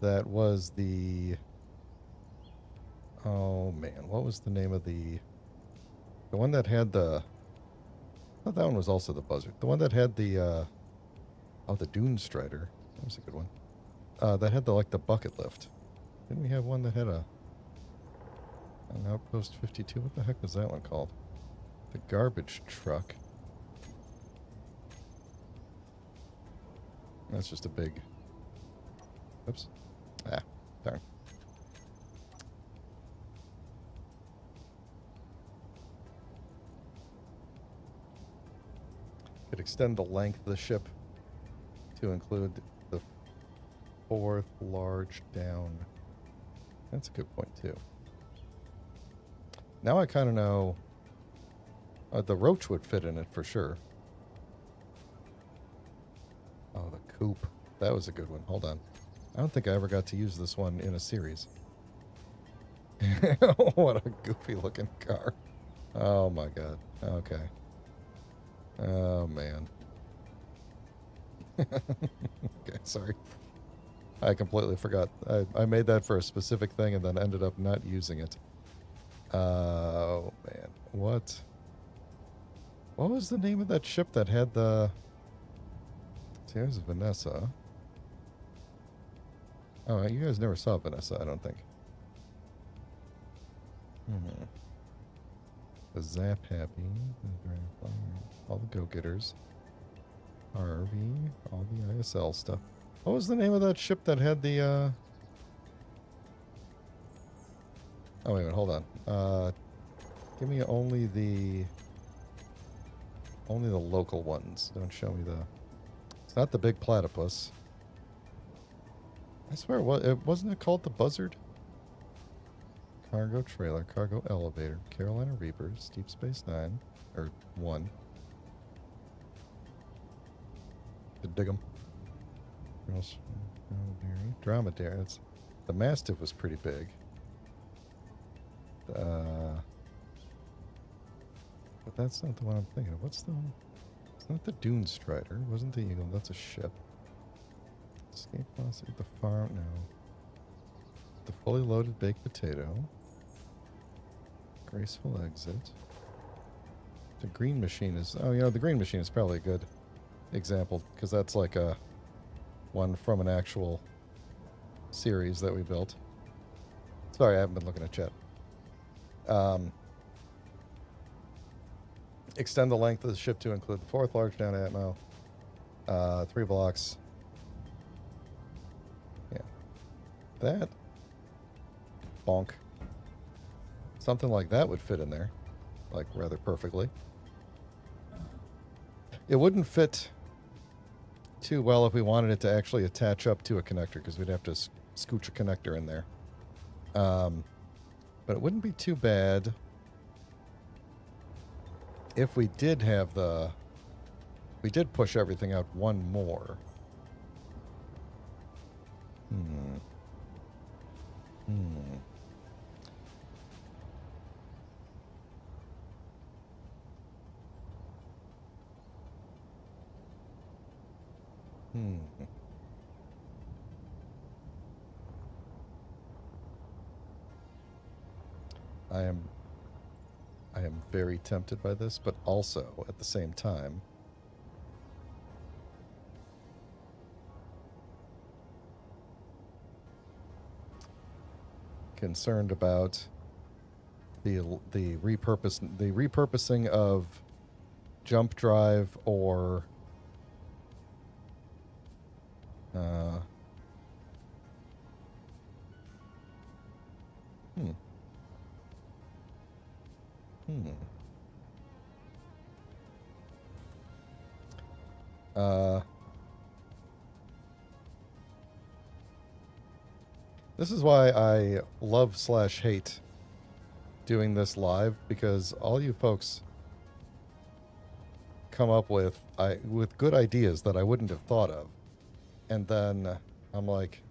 that was the... Oh, man. What was the name of the... The one that had the... I thought that one was also the buzzard. The one that had the... Oh, the Dune Strider. That was a good one. That had the, like, the bucket lift. Didn't we have one that had an Outpost 52? What the heck was that one called? The garbage truck. That's just a big... Oops. Ah, darn. Could extend the length of the ship to include the fourth large down. That's a good point, too. Now I kind of know... the roach would fit in it for sure. Oh, the coupe. That was a good one. Hold on. I don't think I ever got to use this one in a series. What a goofy looking car. Oh my god. Okay. Oh man. Okay, sorry. I completely forgot. I made that for a specific thing and then ended up not using it. Oh man. What was the name of that ship that had the... Here's Vanessa. Oh, you guys never saw Vanessa, I don't think. The Zap Happy, the Dragonfly, all the Go-Getters, Harvey, all the ISL stuff. What was the name of that ship that had the, Oh, wait a minute, hold on. Give me only the local ones. Don't show me the... It's not the big platypus. I swear, wasn't it called the Buzzard? Cargo trailer, cargo elevator, Carolina Reapers, Deep Space Nine, or 1. Could dig 'em. Dromedary. The Mastiff was pretty big. But that's not the one I'm thinking of. What's the... It's not the Dune Strider. It wasn't the Eagle. That's a ship. Escape velocity at the farm. No. The fully loaded baked potato. Graceful exit. The green machine is... Oh, you know, the green machine is probably a good example because that's like a one from an actual series that we built. Sorry, I haven't been looking at chat. Extend the length of the ship to include the fourth large down atmo. 3 blocks. Yeah. That. Bonk. Something like that would fit in there. Like, rather perfectly. It wouldn't fit too well if we wanted it to actually attach up to a connector, because we'd have to scooch a connector in there. But it wouldn't be too bad if we did have the... We did push everything out one more. I am very tempted by this, but also at the same time concerned about the repurposing of jump drive or This is why I love slash hate doing this live, because all you folks come up with good ideas that I wouldn't have thought of. And then I'm like,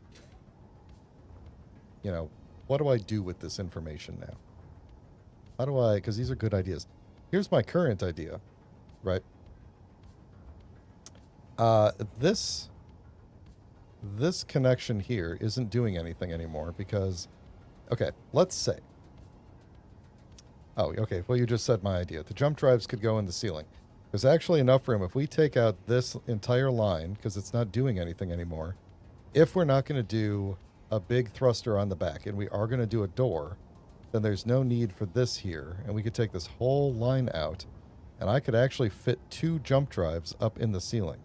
you know, what do I do with this information now? How do I, because these are good ideas. Here's my current idea, right? This connection here isn't doing anything anymore because, okay, let's say, oh, okay, well, you just said my idea. The jump drives could go in the ceiling. There's actually enough room if we take out this entire line, because it's not doing anything anymore. If we're not going to do a big thruster on the back and we are going to do a door, then there's no need for this here. And we could take this whole line out, and I could actually fit 2 jump drives up in the ceiling.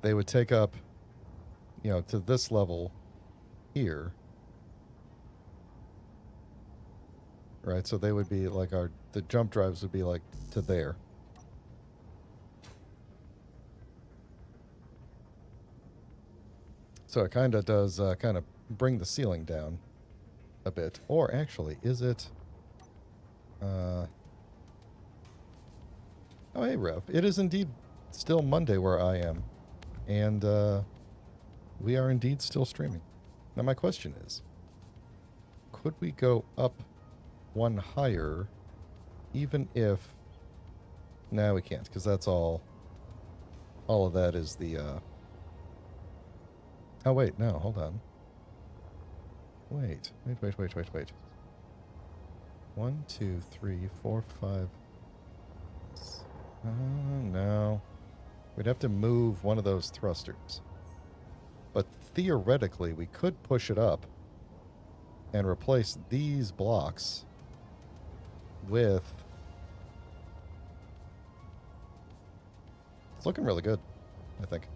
They would take up, you know, to this level here. Right, so they would be like the jump drives would be like to there. So it kind of does kind of bring the ceiling down a bit. Or actually, is it... oh, hey, Rev. It is indeed still Monday where I am. And we are indeed still streaming. Now my question is, could we go up one higher, even if... No, we can't, because that's all of that is the... Oh, wait, no, hold on. Wait. 1, 2, 3, 4, 5... no. We'd have to move one of those thrusters. But theoretically, we could push it up and replace these blocks with... It's looking really good, I think.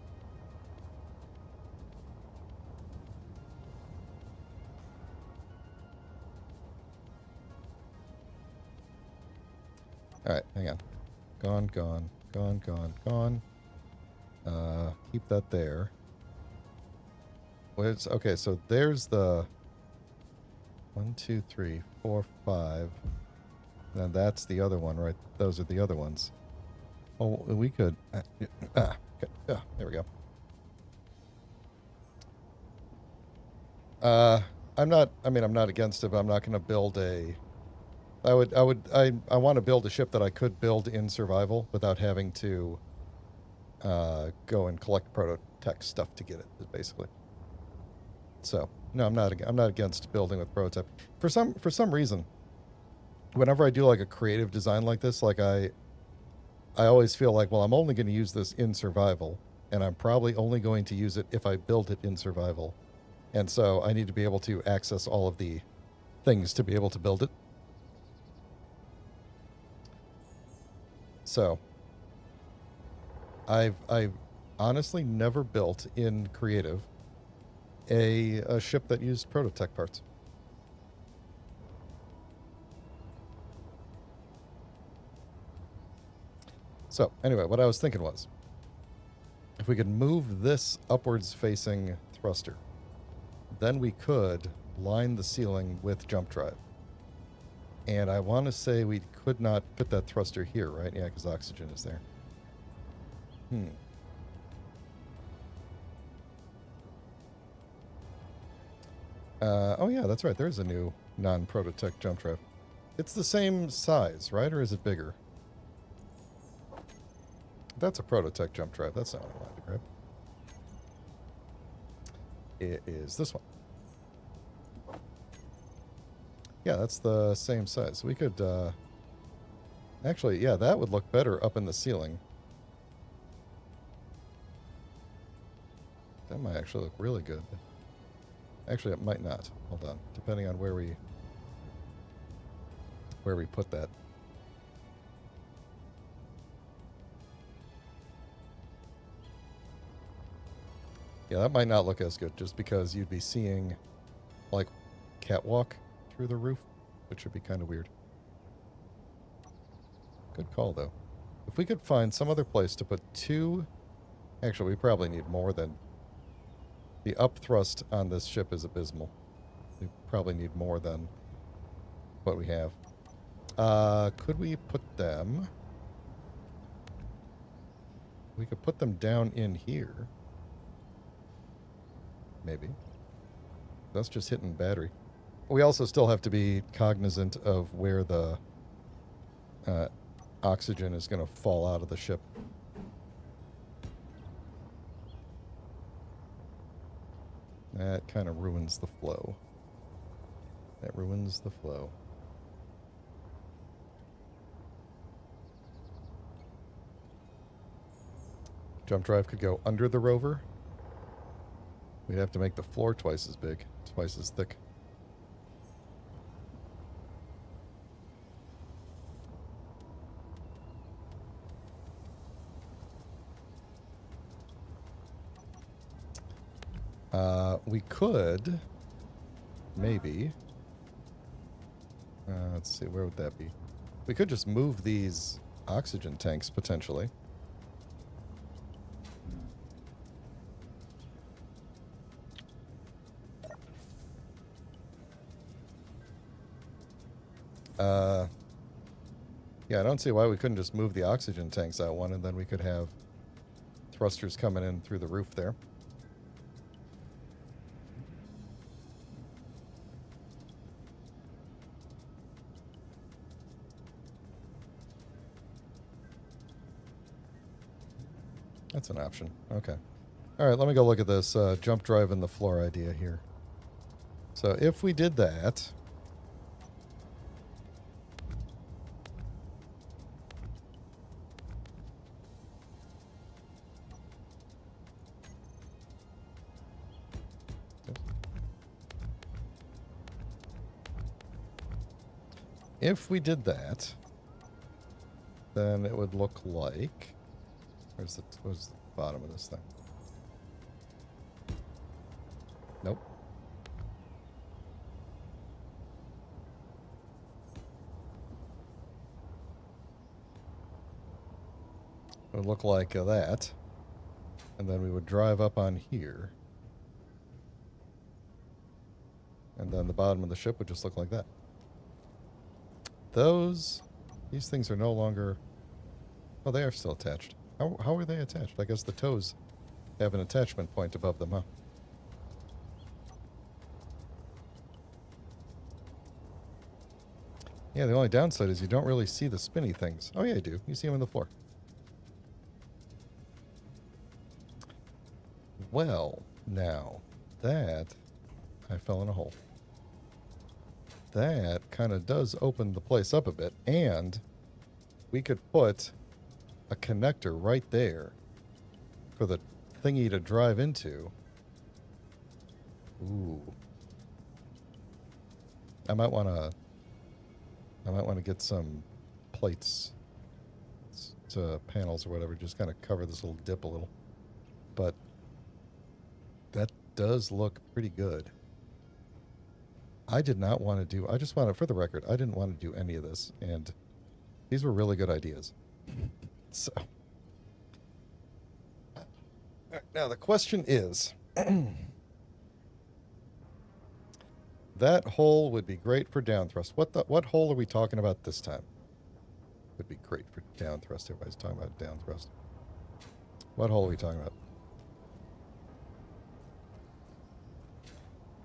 Alright, hang on. Gone. Keep that there. Where's, okay, so there's the 1, 2, 3, 4, 5. And that's the other one, right? Those are the other ones. Oh, we could... okay, there we go. I'm not against it, but I'm not going to build a... I want to build a ship that I could build in survival without having to go and collect prototech stuff to get it, basically. So, no, I'm not against building with prototype. For some reason, whenever I do like a creative design like this, like I always feel like, well, I'm only going to use this in survival, and I'm probably only going to use it if I build it in survival. And so I need to be able to access all of the things to be able to build it. So I've honestly never built in creative a ship that used prototech parts. So anyway, what I was thinking was, if we could move this upwards facing thruster, then we could line the ceiling with jump drive. And I want to say we could not put that thruster here, right? Yeah, because oxygen is there. Oh yeah, that's right. There's a new non-prototech jump drive. It's the same size, right? Or is it bigger? That's a prototech jump drive. That's not what I wanted to grab. It is this one. Yeah, that's the same size. We could, actually, yeah, that would look better up in the ceiling. That might actually look really good. Actually, it might not. Hold on. Depending on where we put that. Yeah, that might not look as good, just because you'd be seeing, like, catwalk through the roof, which would be kind of weird. Good call, though. If we could find some other place to put 2... Actually, we probably need more than The up thrust on this ship is abysmal. We probably need more than what we have. Could we put them... We could put them down in here. Maybe. That's just hitting battery. We also still have to be cognizant of where the oxygen is going to fall out of the ship. That kind of ruins the flow. That ruins the flow. Jump drive could go under the rover. We'd have to make the floor twice as big, twice as thick. We could, maybe, let's see, where would that be? We could just move these oxygen tanks, potentially. Yeah, I don't see why we couldn't just move the oxygen tanks out one, and then we could have thrusters coming in through the roof there. That's an option. Okay. All right, let me go look at this jump drive in the floor idea here. So if we did that... If we did that, then it would look like... Where's the bottom of this thing? Nope. It would look like that. And then we would drive up on here. And then the bottom of the ship would just look like that. These things are no longer... Oh, they are still attached. How are they attached? I guess the toes have an attachment point above them, huh? Yeah, the only downside is you don't really see the spinny things. Oh, yeah, you do. You see them on the floor. Well, now, that... I fell in a hole. That kind of does open the place up a bit, and we could put a connector right there for the thingy to drive into. Ooh. I might want to get some plates to panels or whatever, just kind of cover this little dip a little. But that does look pretty good. I did not want to do, I just wanted, for the record, I didn't want to do any of this, and these were really good ideas. So, now the question is, that hole would be great for down thrust. What hole are we talking about this time? Would be great for down thrust. Everybody's talking about down thrust. What hole are we talking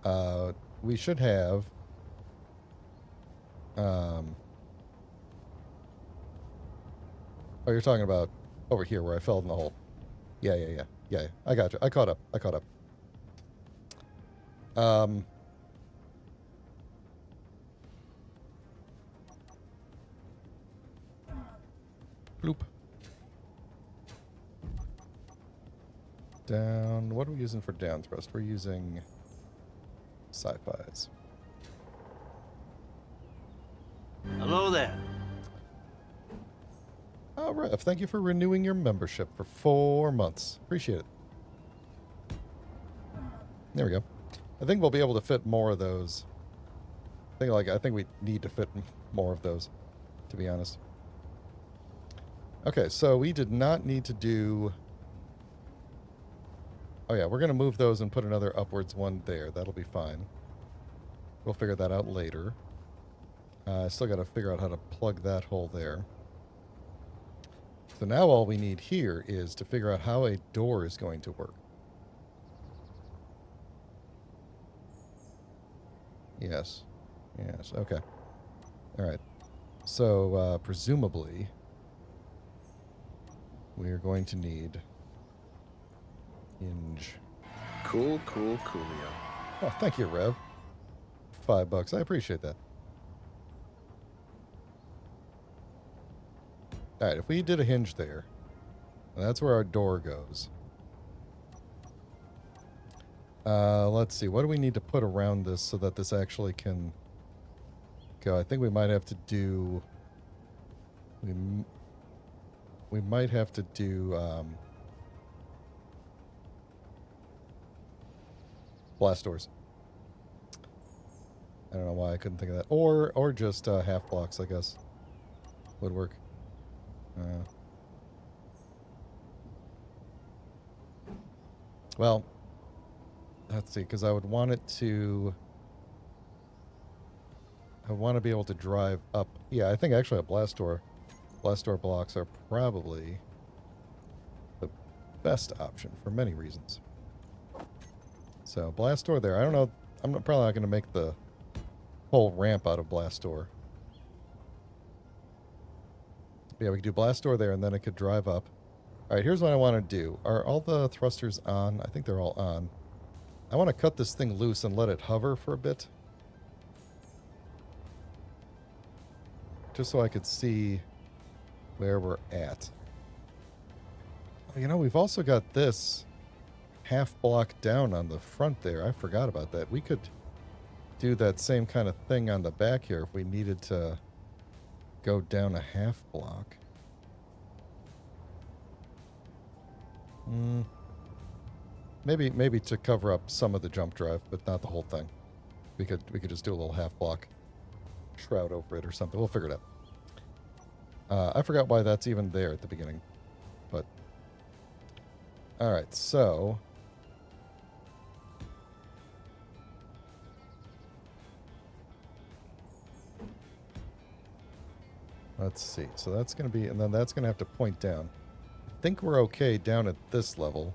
about? We should have oh, you're talking about over here where I fell in the hole. Yeah. I got you. I caught up. Bloop. Down. What are we using for down thrust? We're using sci-fis. Hello there. Oh, Rev, thank you for renewing your membership for 4 months. Appreciate it. There we go. I think we'll be able to fit more of those. I think we need to fit more of those, to be honest. Okay, so we did not need to do... Oh yeah, we're going to move those and put another upwards one there. That'll be fine. We'll figure that out later. I still got to figure out how to plug that hole there. So now all we need here is to figure out how a door is going to work. Yes. Yes, okay. All right. So, presumably, we are going to need hinge. Cool, coolio. Oh, thank you, Rev. $5. I appreciate that. All right, if we did a hinge there, that's where our door goes. Let's see. What do we need to put around this so that this actually can go? I think we might have to do... We might have to do... blast doors. I don't know why I couldn't think of that. Or just half blocks, I guess. Would work. Well, let's see, because I would want it to... I want to be able to drive up. Yeah, I think actually a blast door blocks are probably the best option for many reasons. So, blast door there. I don't know. Probably not going to make the whole ramp out of blast door. Yeah, we could do blast door there, and then it could drive up. All right, here's what I want to do. Are all the thrusters on? I think they're all on. I want to cut this thing loose and let it hover for a bit. Just so I could see where we're at. You know, we've also got this half block down on the front there. I forgot about that. We could do that same kind of thing on the back here if we needed to go down a half block. Maybe to cover up some of the jump drive, but not the whole thing. We could just do a little half block shroud over it or something. We'll figure it out. I forgot why that's even there at the beginning, but all right. So let's see. So that's going to be, and then that's going to have to point down. I think we're okay down at this level.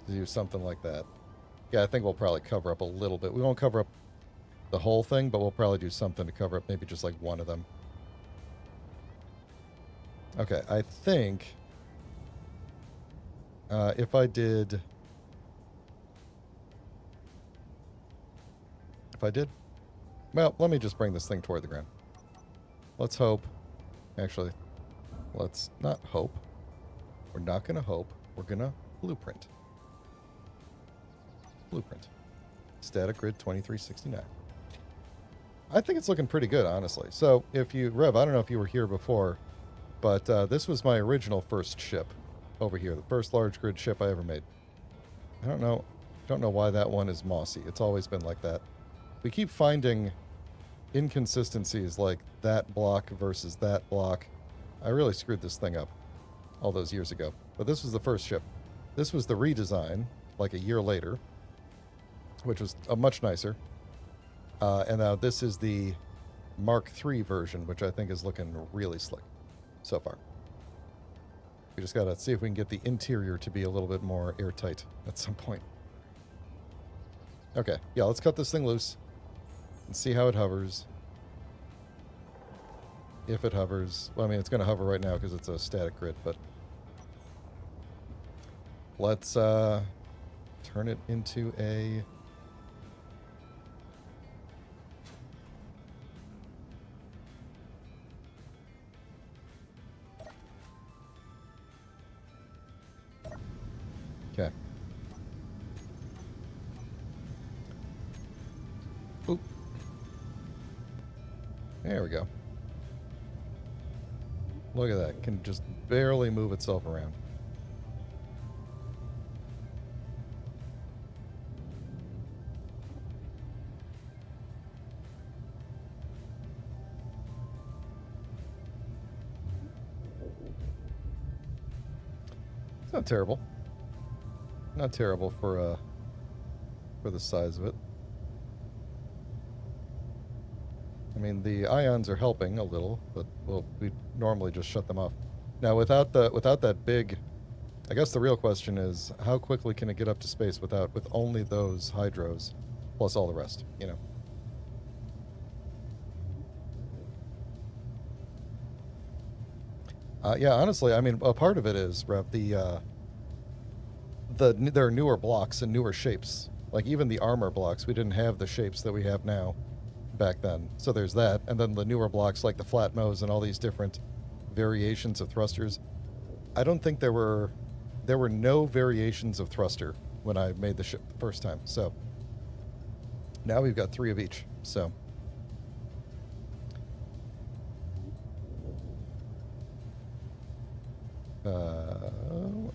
To do something like that. Yeah, I think we'll probably cover up a little bit. We won't cover up the whole thing, but we'll probably do something to cover up maybe just like one of them. Okay, I think if I did... Well, let me just bring this thing toward the ground. Let's hope. Actually, let's not hope. We're not going to hope. We're going to blueprint. Blueprint. Static grid 2369. I think it's looking pretty good, honestly. So, if you... Rev, I don't know if you were here before, but this was my original first ship over here. The first large grid ship I ever made. I don't know why that one is mossy. It's always been like that. We keep finding inconsistencies like that block versus that block. I really screwed this thing up all those years ago. But this was the first ship. This was the redesign, like a year later, which was much nicer. And now this is the Mark III version, which I think is looking really slick so far. We just got to see if we can get the interior to be a little bit more airtight at some point. Okay, yeah, let's cut this thing loose and see how it hovers. If it hovers. Well, I mean, it's going to hover right now because it's a static grid, but let's turn it into a... Okay. Oop. There we go. Look at that. It can just barely move itself around. not terrible. Not terrible for the size of it. I mean, the ions are helping a little, but we normally just shut them off. Now, without that big, I guess the real question is how quickly can it get up to space with only those hydros, plus all the rest, you know? Yeah, honestly, I mean, a part of it is, Rev, there are newer blocks and newer shapes. Like even the armor blocks, we didn't have the shapes that we have now back then. So there's that, and then the newer blocks like the flat nose and all these different variations of thrusters. I don't think there were no variations of thruster when I made the ship the first time. So now we've got 3 of each. So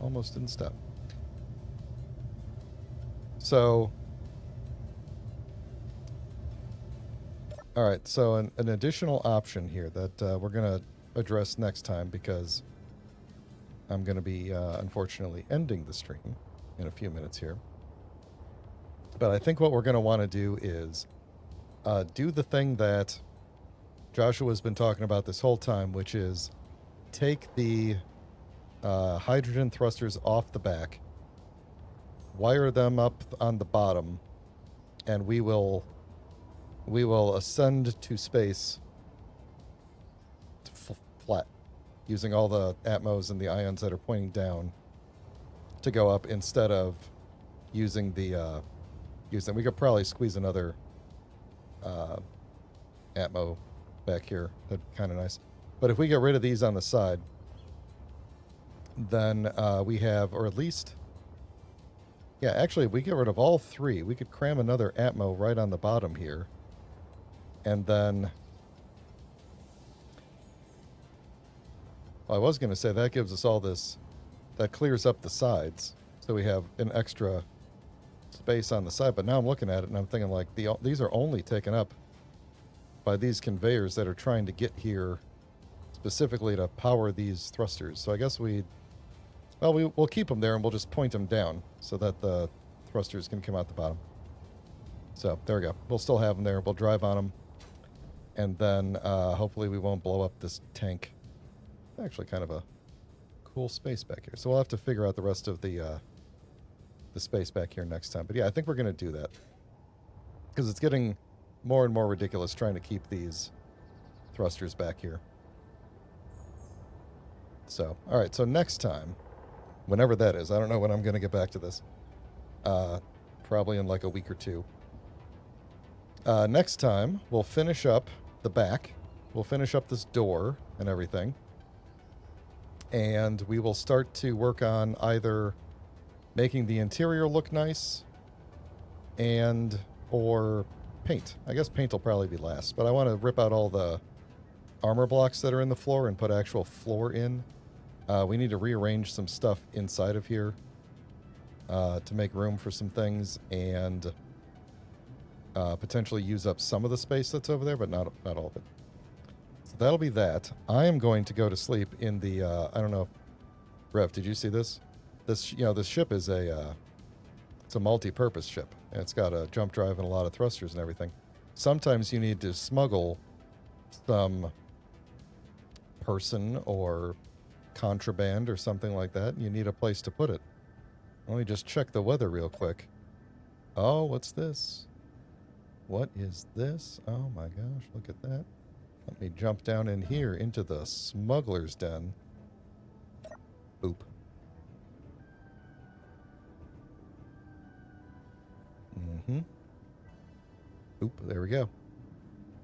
almost didn't stop. So all right, so an additional option here that we're going to address next time, because I'm going to be unfortunately ending the stream in a few minutes here. But I think what we're going to want to do is do the thing that Joshua's been talking about this whole time, which is take the hydrogen thrusters off the back, wire them up on the bottom, and we will ascend to space flat, using all the atmos and the ions that are pointing down to go up, instead of using the we could probably squeeze another atmo back here. That'd be kind of nice. But if we get rid of these on the side, then we have, or at least, yeah, actually, if we get rid of all 3, we could cram another atmo right on the bottom here. And then, well, I was going to say that gives us all this, that clears up the sides, so we have an extra space on the side. But now I'm looking at it and I'm thinking, like, these are only taken up by these conveyors that are trying to get here specifically to power these thrusters. So I guess we'll keep them there and we'll just point them down so that the thrusters can come out the bottom. So there we go. We'll still have them there. We'll drive on them. And then hopefully we won't blow up this tank. Actually kind of a cool space back here. So we'll have to figure out the rest of the space back here next time. But yeah, I think we're going to do that, because it's getting more and more ridiculous trying to keep these thrusters back here. So, all right. So next time, whenever that is, I don't know when I'm going to get back to this. Probably in like a week or 2. Next time, we'll finish up the back. We'll finish up this door and everything. And we will start to work on either making the interior look nice or paint. I guess paint will probably be last, but I want to rip out all the armor blocks that are in the floor and put actual floor in. We need to rearrange some stuff inside of here to make room for some things, and potentially use up some of the space that's over there, but not all of it. So that'll be that. I am going to go to sleep in the, I don't know, Rev, did you see this? This ship is it's a multi-purpose ship, and it's got a jump drive and a lot of thrusters and everything. Sometimes you need to smuggle some person or contraband or something like that, and you need a place to put it. Let me just check the weather real quick. Oh, what's this? What is this? Oh my gosh, look at that. Let me jump down in here into the smuggler's den. Boop. Oop, there we go.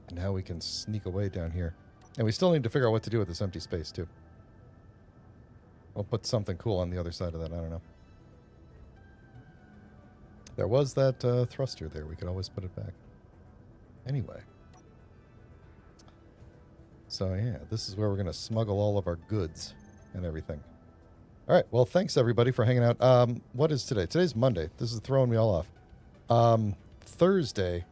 And now we can sneak away down here. And we still need to figure out what to do with this empty space, too. I'll put something cool on the other side of that, I don't know. There was that thruster there. We could always put it back. Anyway. So, yeah, this is where we're going to smuggle all of our goods and everything. All right, well, thanks, everybody, for hanging out. What is today? Today's Monday. This is throwing me all off. Thursday...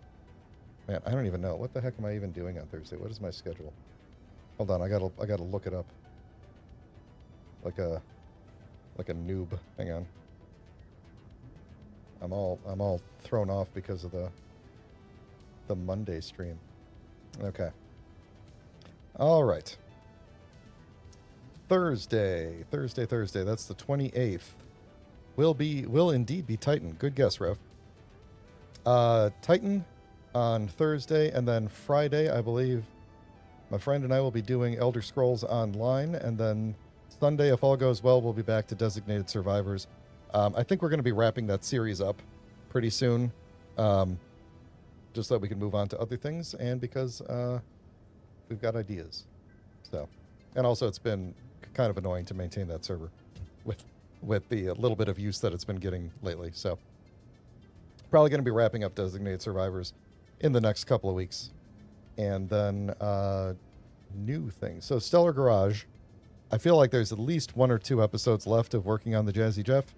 Man, I don't even know. What the heck am I even doing on Thursday? What is my schedule? Hold on, I gotta look it up. Like like a noob. Hang on. I'm all thrown off because of the Monday stream. Okay. All right. Thursday. That's the 28th. Will indeed be Titan. Good guess, Rev. Titan on Thursday, and then Friday, I believe my friend and I will be doing Elder Scrolls Online, and then Sunday, if all goes well, we'll be back to Designated Survivors. I think we're going to be wrapping that series up pretty soon, just so that we can move on to other things, and because we've got ideas. So, and also it's been kind of annoying to maintain that server with the little bit of use that it's been getting lately. So, probably going to be wrapping up Designated Survivors in the next couple of weeks, and then new things. So, Stellar Garage. I feel like there's at least 1 or 2 episodes left of working on the Jazzy Jeff.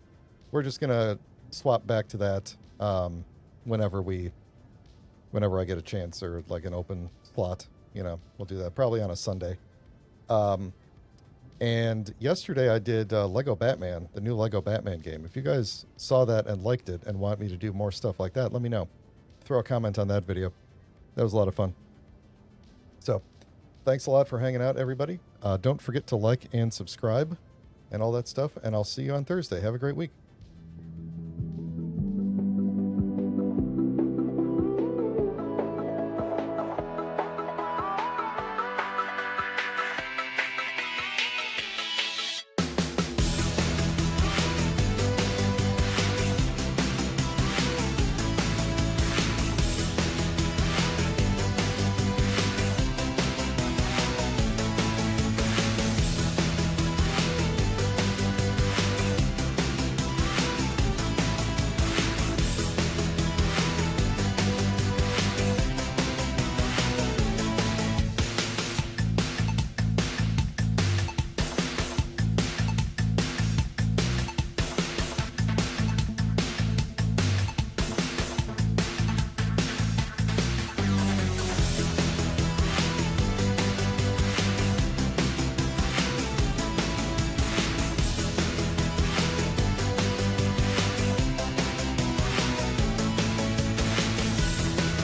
We're just gonna swap back to that whenever I get a chance, or like an open slot. You know, we'll do that probably on a Sunday. And yesterday I did Lego Batman, the new Lego Batman game. If you guys saw that and liked it and want me to do more stuff like that, let me know. Throw a comment on that video. That was a lot of fun. So, thanks a lot for hanging out, everybody. Don't forget to like and subscribe and all that stuff, and I'll see you on Thursday. Have a great week.